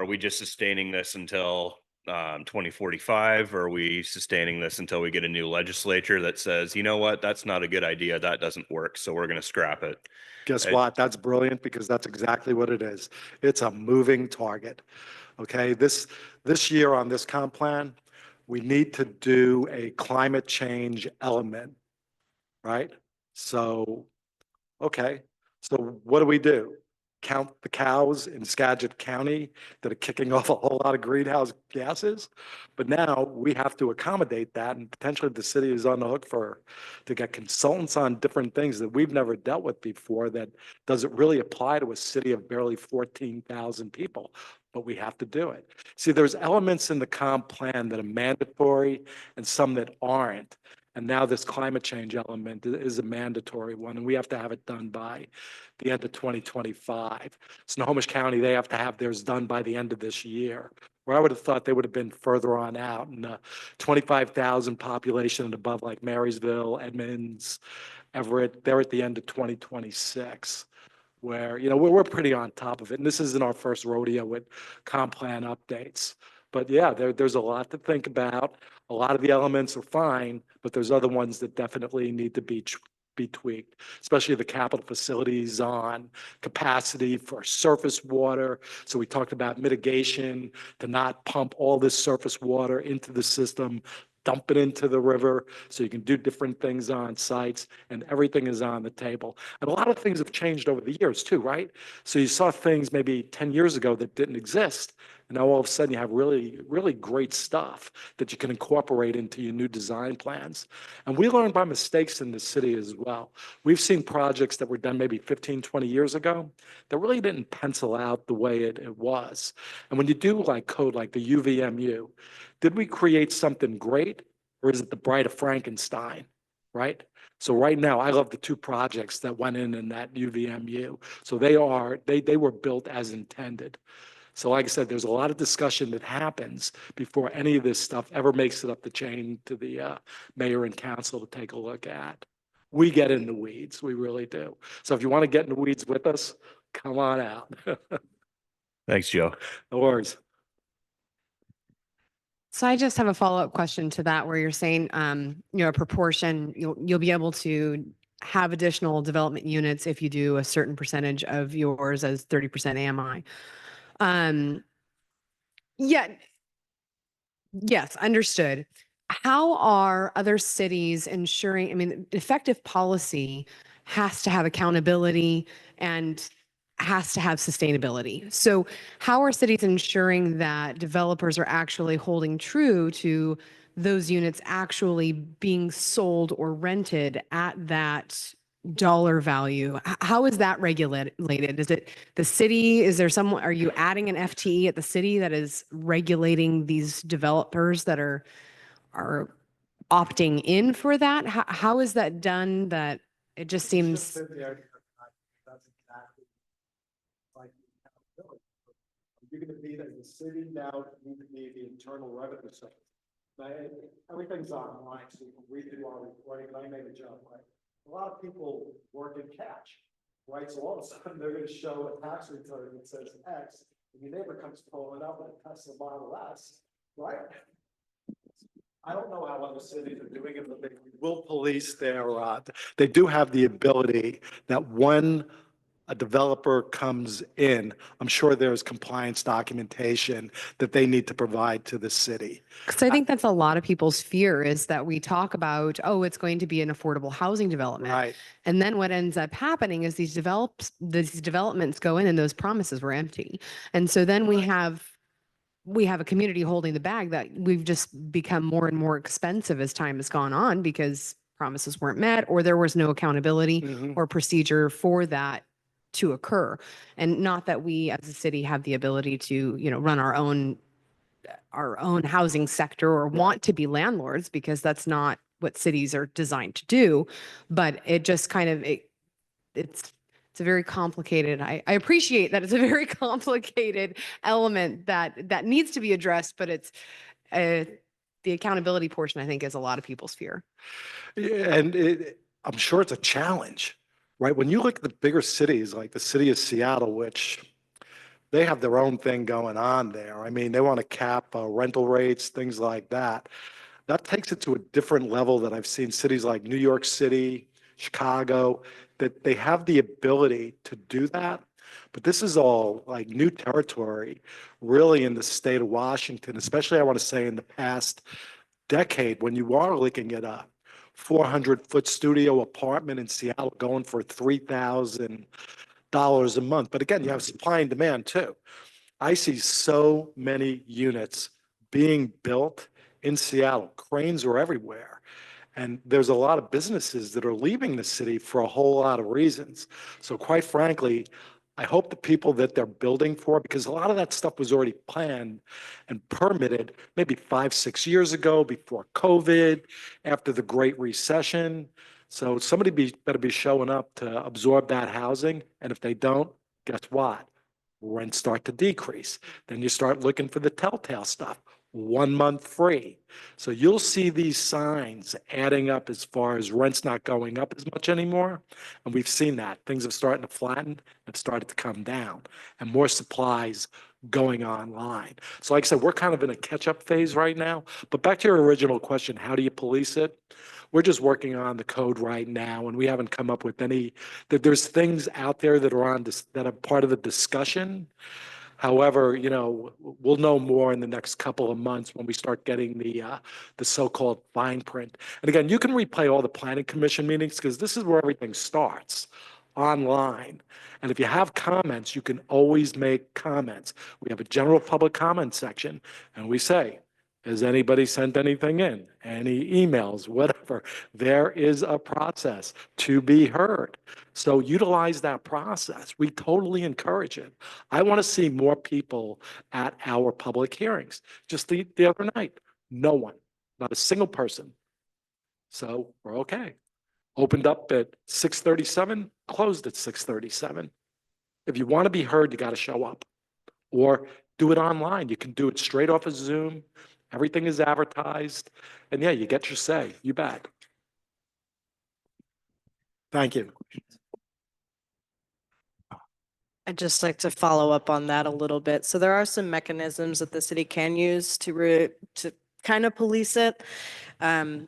we just sustaining this until 2045? Or are we sustaining this until we get a new legislature that says, you know what, that's not a good idea, that doesn't work, so we're going to scrap it? Guess what? That's brilliant, because that's exactly what it is. It's a moving target. Okay, this year on this comp plan, we need to do a climate change element, right? So, okay, so what do? Count the cows in Skagit County that are kicking off a whole lot of greenhouse gases? But now we have to accommodate that, and potentially the city is on the hook to get consultants on different things that we've never dealt with before. That doesn't really apply to a city of barely 14,000 people, but we have to do it. See, there's elements in the comp plan that are mandatory and some that aren't. And now this climate change element is a mandatory one, and we have to have it done by the end of 2025. Snohomish County, they have to have theirs done by the end of this year, where I would have thought they would have been further on out. And 25,000 population and above, like Marysville, Edmonds, Everett, they're at the end of 2026, where, you know, we're pretty on top of it. And this isn't our first rodeo with comp plan updates. But yeah, there's a lot to think about. A lot of the elements are fine, but there's other ones that definitely need to be be tweaked, especially the capital facilities on capacity for surface water. So we talked about mitigation to not pump all this surface water into the system, dump it into the river, so you can do different things on sites, and everything is on the table. And a lot of things have changed over the years too, right? So you saw things maybe 10 years ago that didn't exist. And now all of a sudden you have really, really great stuff that you can incorporate into your new design plans. And we learn by mistakes in the city as well. We've seen projects that were done maybe 15, 20 years ago that really didn't pencil out the way it was. And when you do like code like the UVMU, did we create something great, or is it the Bride of Frankenstein, right? So right now, I love the two projects that went in that UVMU. So they were built as intended. So like I said, there's a lot of discussion that happens before any of this stuff ever makes it up the chain to the mayor and council to take a look at. We get in the weeds, we really do. So if you want to get in the weeds with us, come on out. Thanks, Joe. No worries. So I just have a follow-up question to that, where you're saying, a proportion, you'll be able to have additional development units if you do a certain percentage of yours as 30% AMI. Yeah. Yes, understood. How are other cities ensuring, I mean, effective policy has to have accountability and has to have sustainability. So how are cities ensuring that developers are actually holding true to those units actually being sold or rented at that dollar value? How is that regulated? Is it the city? Is there someone, are you adding an FTE at the city that is regulating these developers that are opting in for that? How is that done? That it just seems. You're going to be the city now, need to be the internal revenue center. Everything's online, so you can read through our reporting, and I made a joke, right? A lot of people work in cash, right? So all of a sudden they're going to show a tax return that says X, and your neighbor comes pulling up in a Tesla Model S, right? I don't know how other cities are doing it, but they will police their, they do have the ability that when a developer comes in, I'm sure there's compliance documentation that they need to provide to the city. Because I think that's a lot of people's fear, is that we talk about, oh, it's going to be an affordable housing development. Right. And then what ends up happening is these developments go in and those promises were empty. And so then we have a community holding the bag that we've just become more and more expensive as time has gone on because promises weren't met, or there was no accountability or procedure for that to occur. And not that we as a city have the ability to, run our own housing sector or want to be landlords, because that's not what cities are designed to do. But it just kind of, it's a very complicated, I appreciate that it's a very complicated element that needs to be addressed, but it's the accountability portion, I think, is a lot of people's fear. Yeah, and I'm sure it's a challenge, right? When you look at the bigger cities, like the city of Seattle, which they have their own thing going on there. I mean, they want to cap rental rates, things like that. That takes it to a different level that I've seen cities like New York City, Chicago, that they have the ability to do that. But this is all like new territory, really, in the state of Washington, especially I want to say in the past decade, when you are looking at a 400-foot studio apartment in Seattle going for $3,000 a month. But again, you have supply and demand too. I see so many units being built in Seattle. Cranes are everywhere. And there's a lot of businesses that are leaving the city for a whole lot of reasons. So quite frankly, I hope the people that they're building for, because a lot of that stuff was already planned and permitted maybe 5-6 years ago, before COVID, after the Great Recession. So somebody better be showing up to absorb that housing. And if they don't, guess what? Rents start to decrease. Then you start looking for the telltale stuff. 1 month free. So you'll see these signs adding up as far as rents not going up as much anymore. And we've seen that. Things have started to flatten, have started to come down, and more supplies going online. So like I said, we're kind of in a catch-up phase right now. But back to your original question, how do you police it? We're just working on the code right now, and we haven't come up with any, that there's things out there that are on this, that are part of the discussion. However, we'll know more in the next couple of months when we start getting the so-called fine print. And again, you can replay all the planning commission meetings because this is where everything starts, online. And if you have comments, you can always make comments. We have a general public comment section, and we say, has anybody sent anything in? Any emails, whatever? There is a process to be heard. So utilize that process. We totally encourage it. I want to see more people at our public hearings. Just the other night, no one, not a single person. So we're okay. Opened up at 6:37, closed at 6:37. If you want to be heard, you got to show up or do it online. You can do it straight off of Zoom. Everything is advertised. And yeah, you get your say. You bet. Thank you. I'd just like to follow up on that a little bit. So there are some mechanisms that the city can use to kind of police it.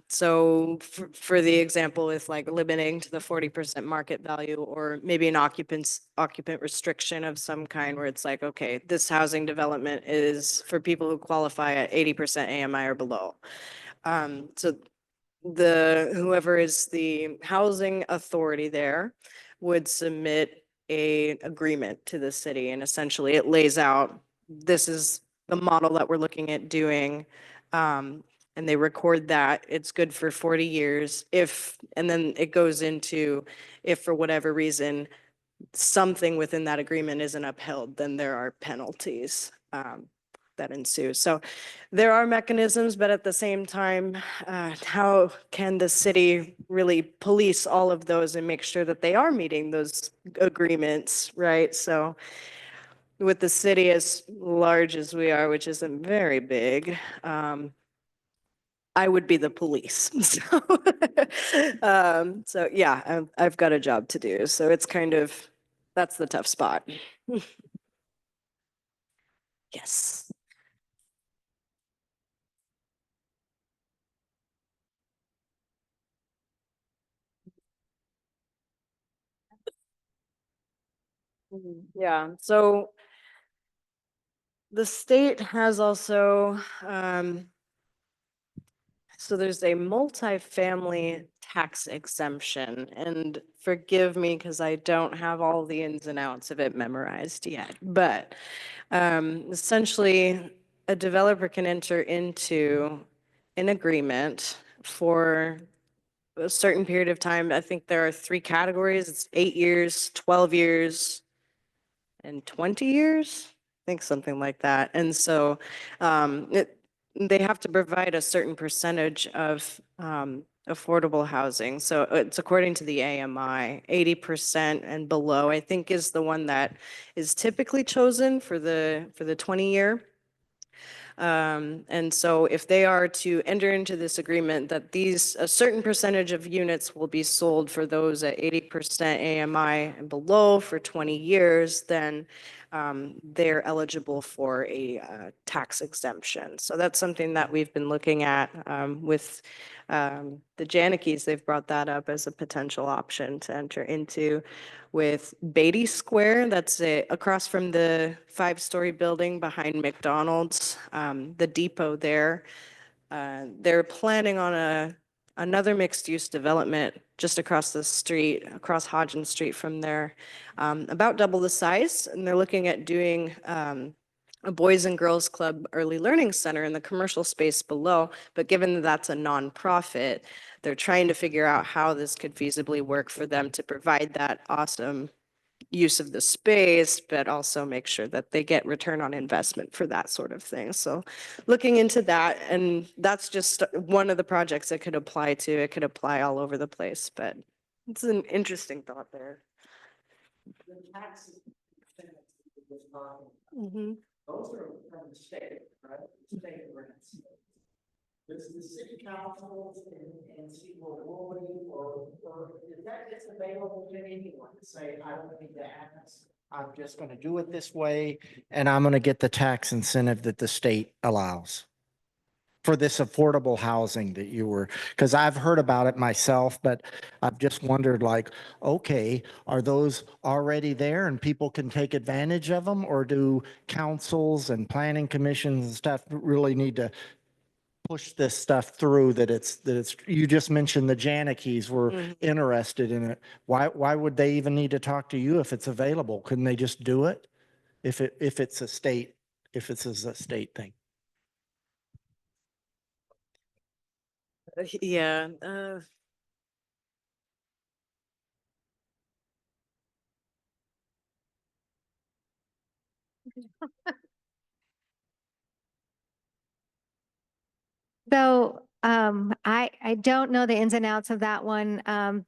So for the example, with like limiting to the 40% market value, or maybe an occupant restriction of some kind, where it's like, okay, this housing development is for people who qualify at 80% AMI or below. So whoever is the housing authority there would submit a agreement to the city, and essentially it lays out, this is the model that we're looking at doing. And they record that it's good for 40 years. And then it goes into, if for whatever reason, something within that agreement isn't upheld, then there are penalties that ensue. So there are mechanisms, but at the same time, how can the city really police all of those and make sure that they are meeting those agreements, right? So with the city as large as we are, which isn't very big, I would be the police. So yeah, I've got a job to do. So it's kind of, that's the tough spot. Yes. Yeah, so the state has also, so there's a multifamily tax exemption, and forgive me because I don't have all the ins and outs of it memorized yet, but essentially a developer can enter into an agreement for a certain period of time. I think there are 3 categories. It's 8 years, 12 years, and 20 years. I think something like that. And so they have to provide a certain percentage of affordable housing. So it's according to the AMI, 80% and below, I think, is the one that is typically chosen for the 20-year. And so if they are to enter into this agreement that a certain percentage of units will be sold for those at 80% AMI and below for 20 years, then they're eligible for a tax exemption. So that's something that we've been looking at with the Janikes. They've brought that up as a potential option to enter into. With Beatty Square, that's across from the 5-story building behind McDonald's, the depot there. They're planning on another mixed-use development just across the street, across Hodgins Street from there, about double the size. And they're looking at doing a Boys and Girls Club early learning center in the commercial space below. But given that that's a nonprofit, they're trying to figure out how this could feasibly work for them to provide that awesome use of the space, but also make sure that they get return on investment for that sort of thing. So looking into that, and that's just one of the projects it could apply to. It could apply all over the place, but it's an interesting thought there. Those are from the state, right? State grants. Does the city council and Sedro-Woolley or is that just available to anyone to say, I don't need to ask, I'm just going to do it this way, and I'm going to get the tax incentive that the state allows for this affordable housing that you were, because I've heard about it myself, but I've just wondered like, okay, are those already there and people can take advantage of them? Or do councils and planning commissions and stuff really need to push this stuff through you just mentioned the Janikes were interested in it. Why would they even need to talk to you if it's available? Couldn't they just do it if it's a state thing? Yeah. So I don't know the ins and outs of that one.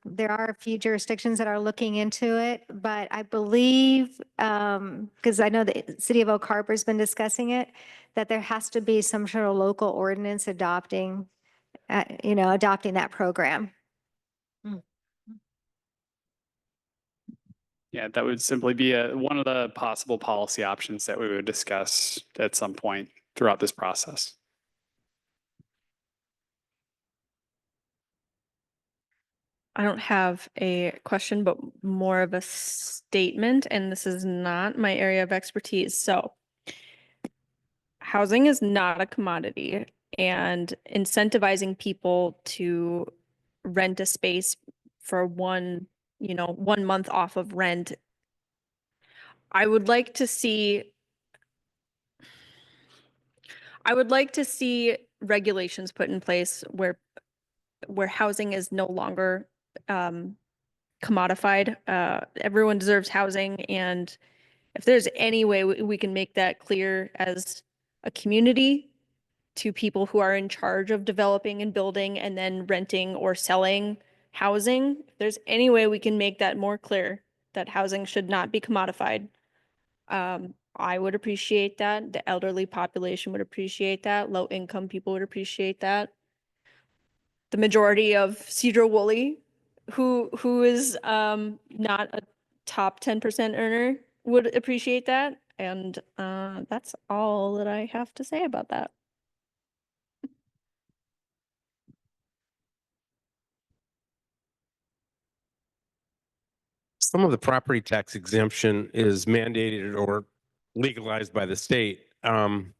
There are a few jurisdictions that are looking into it, but I believe, because I know the city of Oak Harbor has been discussing it, that there has to be some sort of local ordinance adopting that program. Yeah, that would simply be one of the possible policy options that we would discuss at some point throughout this process. I don't have a question, but more of a statement, and this is not my area of expertise. So housing is not a commodity, and incentivizing people to rent a space for one month off of rent. I would like to see regulations put in place where housing is no longer commodified. Everyone deserves housing, and if there's any way we can make that clear as a community to people who are in charge of developing and building and then renting or selling housing, if there's any way we can make that more clear that housing should not be commodified, I would appreciate that. The elderly population would appreciate that. Low income people would appreciate that. The majority of Sedro-Woolley, who is not a top 10% earner, would appreciate that. And that's all that I have to say about that. Some of the property tax exemption is mandated or legalized by the state. I'm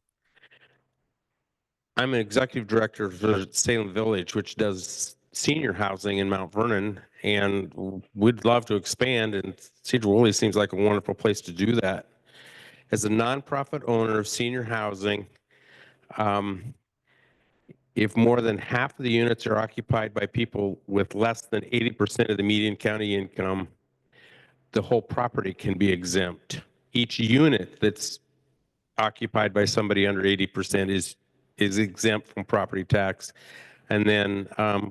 an executive director for Salem Village, which does senior housing in Mount Vernon, and we'd love to expand, and Sedro-Woolley seems like a wonderful place to do that. As a nonprofit owner of senior housing, if more than half of the units are occupied by people with less than 80% of the median county income, the whole property can be exempt. Each unit that's occupied by somebody under 80% is exempt from property tax. And then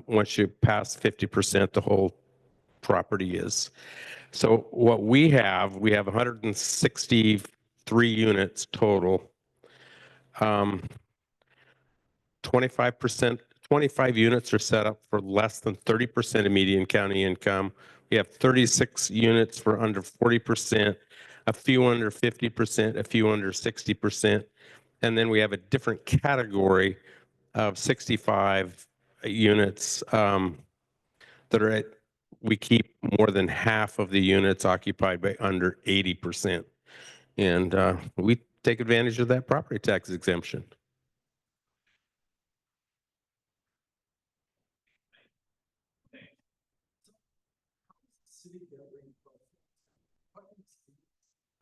once you pass 50%, the whole property is. So what we have 163 units total. 25%, 25 units are set up for less than 30% of median county income. We have 36 units for under 40%, a few under 50%, a few under 60%. And then we have a different category of 65 units that are we keep more than half of the units occupied by under 80%. And we take advantage of that property tax exemption.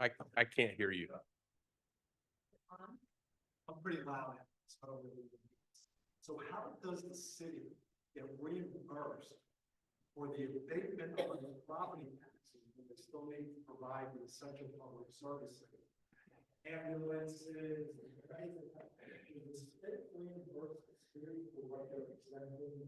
I can't hear you. I'm pretty loud. So how does the city get reimbursed for the abatement of the property taxes when they still need to provide the essential public services? Ambulances, right? Does the state reimburse the city for what they're exempting?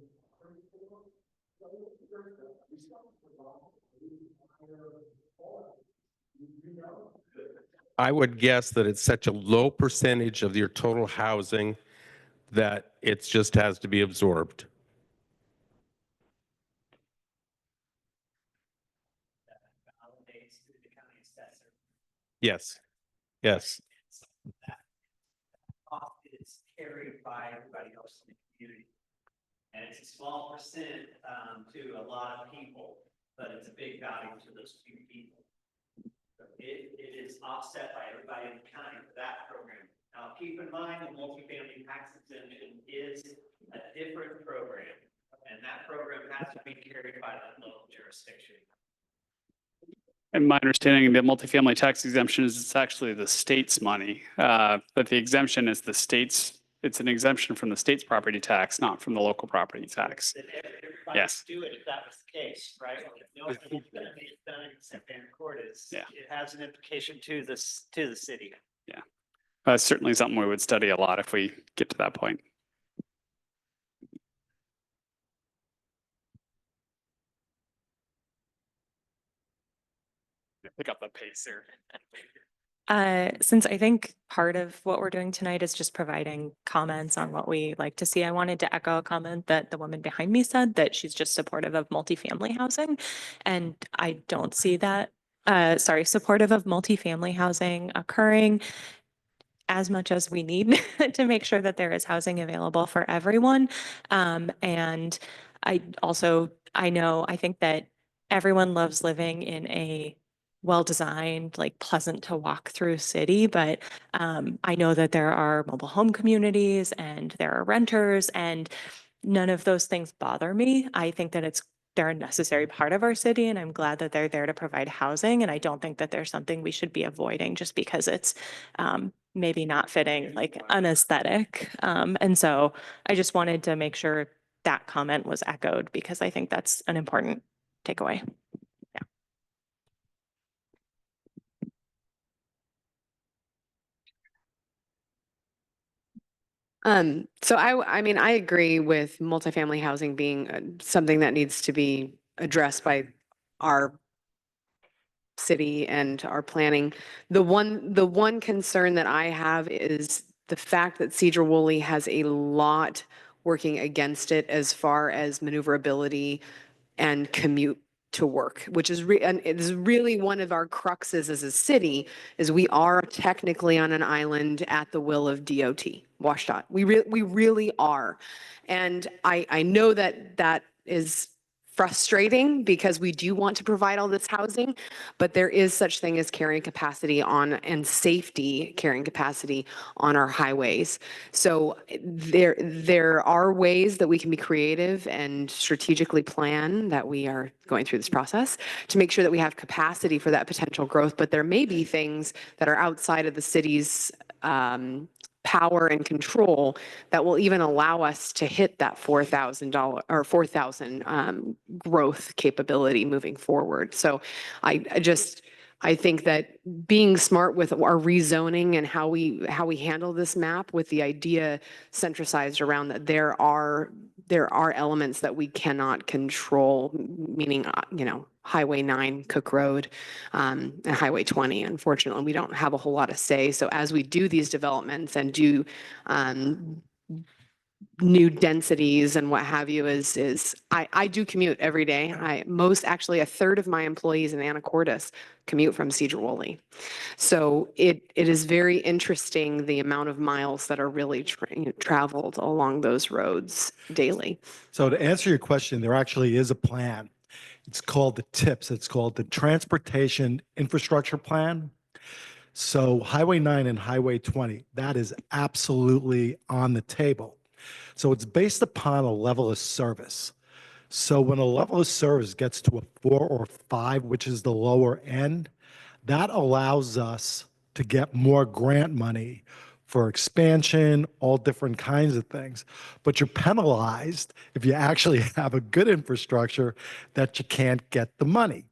I would guess that it's such a low percentage of your total housing that it just has to be absorbed. Yes. Yes. carried by everybody else in the community. And it's a small percent to a lot of people, but it's a big value to those few people. So it is offset by everybody in the county for that program. Now, keep in mind, the multifamily tax exemption is a different program, and that program has to be carried by the local jurisdiction. And my understanding, the multifamily tax exemption is it's actually the state's money, but the exemption is the state's. It's an exemption from the state's property tax, not from the local property tax. Everybody Yes. would do it if that was the case, right? If nobody's gonna be done except in court is, Yeah. it has an implication to this, to the city. Yeah, that's certainly something we would study a lot if we get to that point. Pick up the pace here. Since I think part of what we're doing tonight is just providing comments on what we like to see, I wanted to echo a comment that the woman behind me said, that she's just supportive of multifamily housing. And I don't see that, supportive of multifamily housing occurring as much as we need to make sure that there is housing available for everyone. And I think that everyone loves living in a well-designed, like pleasant to walk through city, but I know that there are mobile home communities and there are renters, and none of those things bother me. I think that they're a necessary part of our city, and I'm glad that they're there to provide housing. And I don't think that there's something we should be avoiding just because it's maybe not fitting like an aesthetic. And so I just wanted to make sure that comment was echoed because I think that's an important takeaway. So I mean, I agree with multifamily housing being something that needs to be addressed by our city and our planning. The one concern that I have is the fact that Sedro-Woolley has a lot working against it as far as maneuverability and commute to work, which is and it is really one of our cruxes as a city, is we are technically on an island at the will of DOT, WashDOT. We really are. And I know that that is frustrating because we do want to provide all this housing, but there is such thing as carrying capacity on and safety carrying capacity on our highways. So there are ways that we can be creative and strategically plan, that we are going through this process to make sure that we have capacity for that potential growth. But there may be things that are outside of the city's power and control that will even allow us to hit that $4,000 or 4,000 growth capability moving forward. So I think that being smart with our rezoning and how we handle this map, with the idea centralized around that there are elements that we cannot control, meaning Highway 9, Cook Road, and Highway 20. Unfortunately, we don't have a whole lot of say. So as we do these developments and do new densities and what have you, I do commute every day. Actually a third of my employees in Anacortes commute from Sedro-Woolley. So it is very interesting the amount of miles that are really traveled along those roads daily. So to answer your question, there actually is a plan. It's called the TIPS. It's called the Transportation Infrastructure Plan. So Highway 9 and Highway 20, that is absolutely on the table. So it's based upon a level of service. So when a level of service gets to a 4 or 5, which is the lower end, that allows us to get more grant money for expansion, all different kinds of things. But you're penalized if you actually have a good infrastructure that you can't get the money.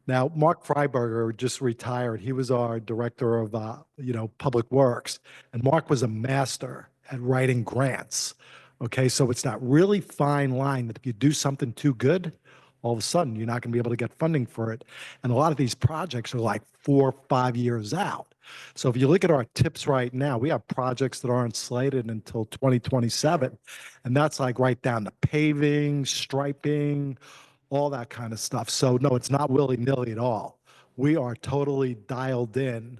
Now, Mark Freiberger just retired. He was our director of, public works, and Mark was a master at writing grants. Okay, so it's that really fine line that if you do something too good, all of a sudden you're not going to be able to get funding for it. And a lot of these projects are like 4 or 5 years out. So if you look at our TIPS right now, we have projects that aren't slated until 2027, and that's like right down to paving, striping, all that kind of stuff. So no, it's not willy-nilly at all. We are totally dialed in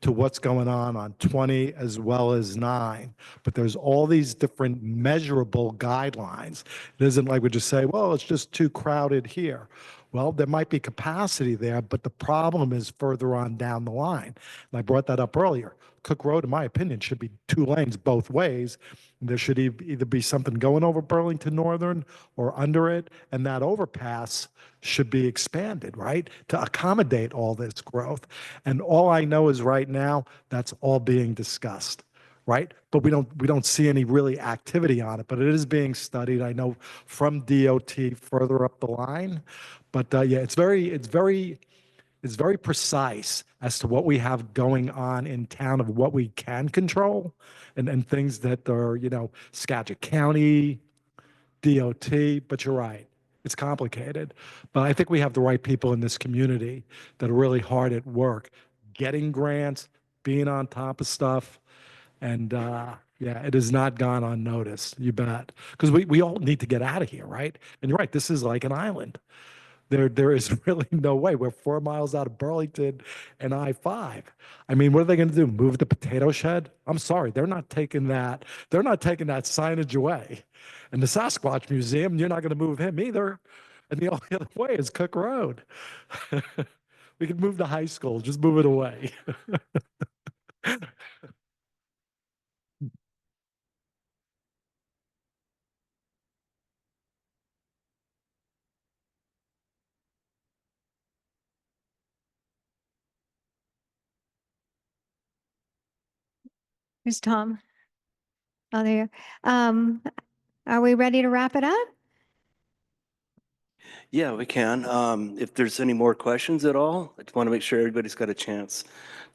to what's going on 20 as well as 9. But there's all these different measurable guidelines. It isn't like we just say, well, it's just too crowded here. Well, there might be capacity there, but the problem is further on down the line. And I brought that up earlier. Cook Road, in my opinion, should be 2 lanes both ways. There should either be something going over Burlington Northern or under it, and that overpass should be expanded, right, to accommodate all this growth. And all I know is right now, that's all being discussed, right? But we don't see any really activity on it, but it is being studied. I know from DOT further up the line, but yeah, it's very precise as to what we have going on in town of what we can control and things that are, Skagit County, DOT, but you're right. It's complicated. But I think we have the right people in this community that are really hard at work, getting grants, being on top of stuff. And yeah, it has not gone unnoticed, you bet. Because we all need to get out of here, right? And you're right, this is like an island. There is really no way. We're 4 miles out of Burlington and I-5. I mean, what are they going to do? Move the potato shed? I'm sorry, they're not taking that. They're not taking that signage away. And the Sasquatch Museum, you're not going to move him either. And the only other way is Cook Road. We can move the high school, just move it away. Here's Tom. Oh, there. Are we ready to wrap it up? Yeah, we can. If there's any more questions at all, I just want to make sure everybody's got a chance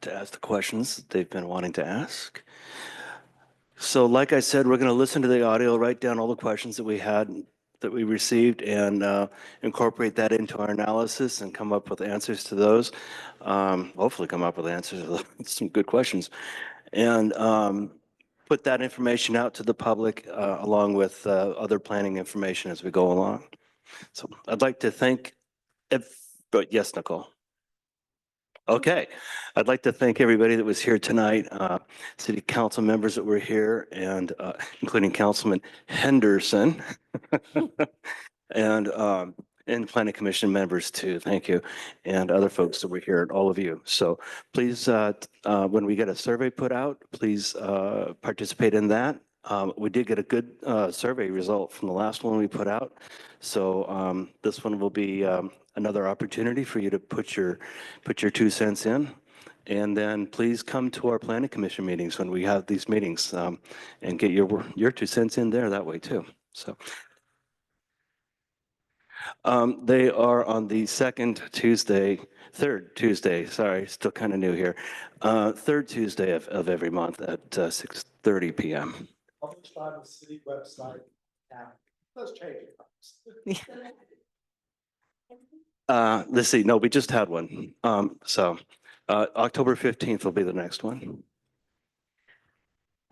to ask the questions that they've been wanting to ask. So like I said, we're going to listen to the audio, write down all the questions that we had, that we received, and incorporate that into our analysis and come up with answers to those. Hopefully come up with answers to some good questions. And put that information out to the public along with other planning information as we go along. So I'd like to thank, but yes, Nicole. Okay, I'd like to thank everybody that was here tonight, city council members that were here, and including Councilman Henderson, and planning commission members too. Thank you, and other folks that were here, and all of you. So please, when we get a survey put out, please participate in that. We did get a good survey result from the last one we put out. So this one will be another opportunity for you to put your 2 cents in. And then please come to our planning commission meetings when we have these meetings and get your 2 cents in there that way too. So they are on the third Tuesday, sorry, still kind of new here. Third Tuesday of every month at 6:30 p.m. Published on the city website. Let's change it. Let's see, no, we just had one. So October 15th will be the next one.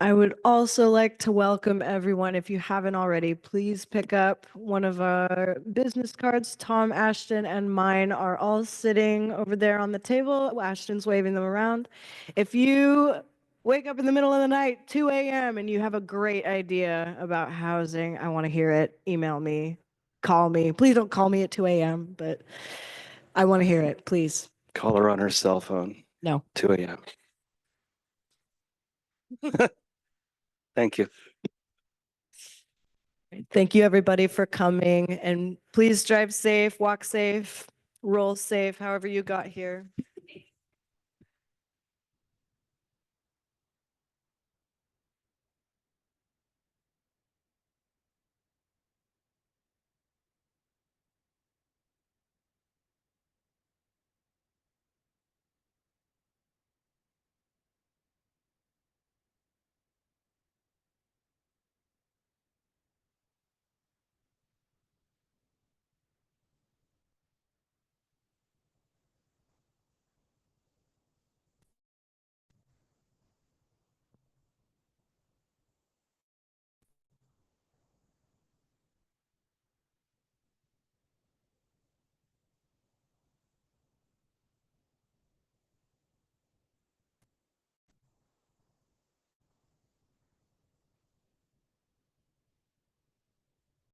I would also like to welcome everyone. If you haven't already, please pick up one of our business cards. Tom, Ashton, and mine are all sitting over there on the table. Ashton's waving them around. If you wake up in the middle of the night, 2 a.m., and you have a great idea about housing, I want to hear it. Email me, call me. Please don't call me at 2 a.m., but I want to hear it, please. Call her on her cell phone. No. 2 a.m. Thank you. Thank you, everybody, for coming. And please drive safe, walk safe, roll safe, however you got here.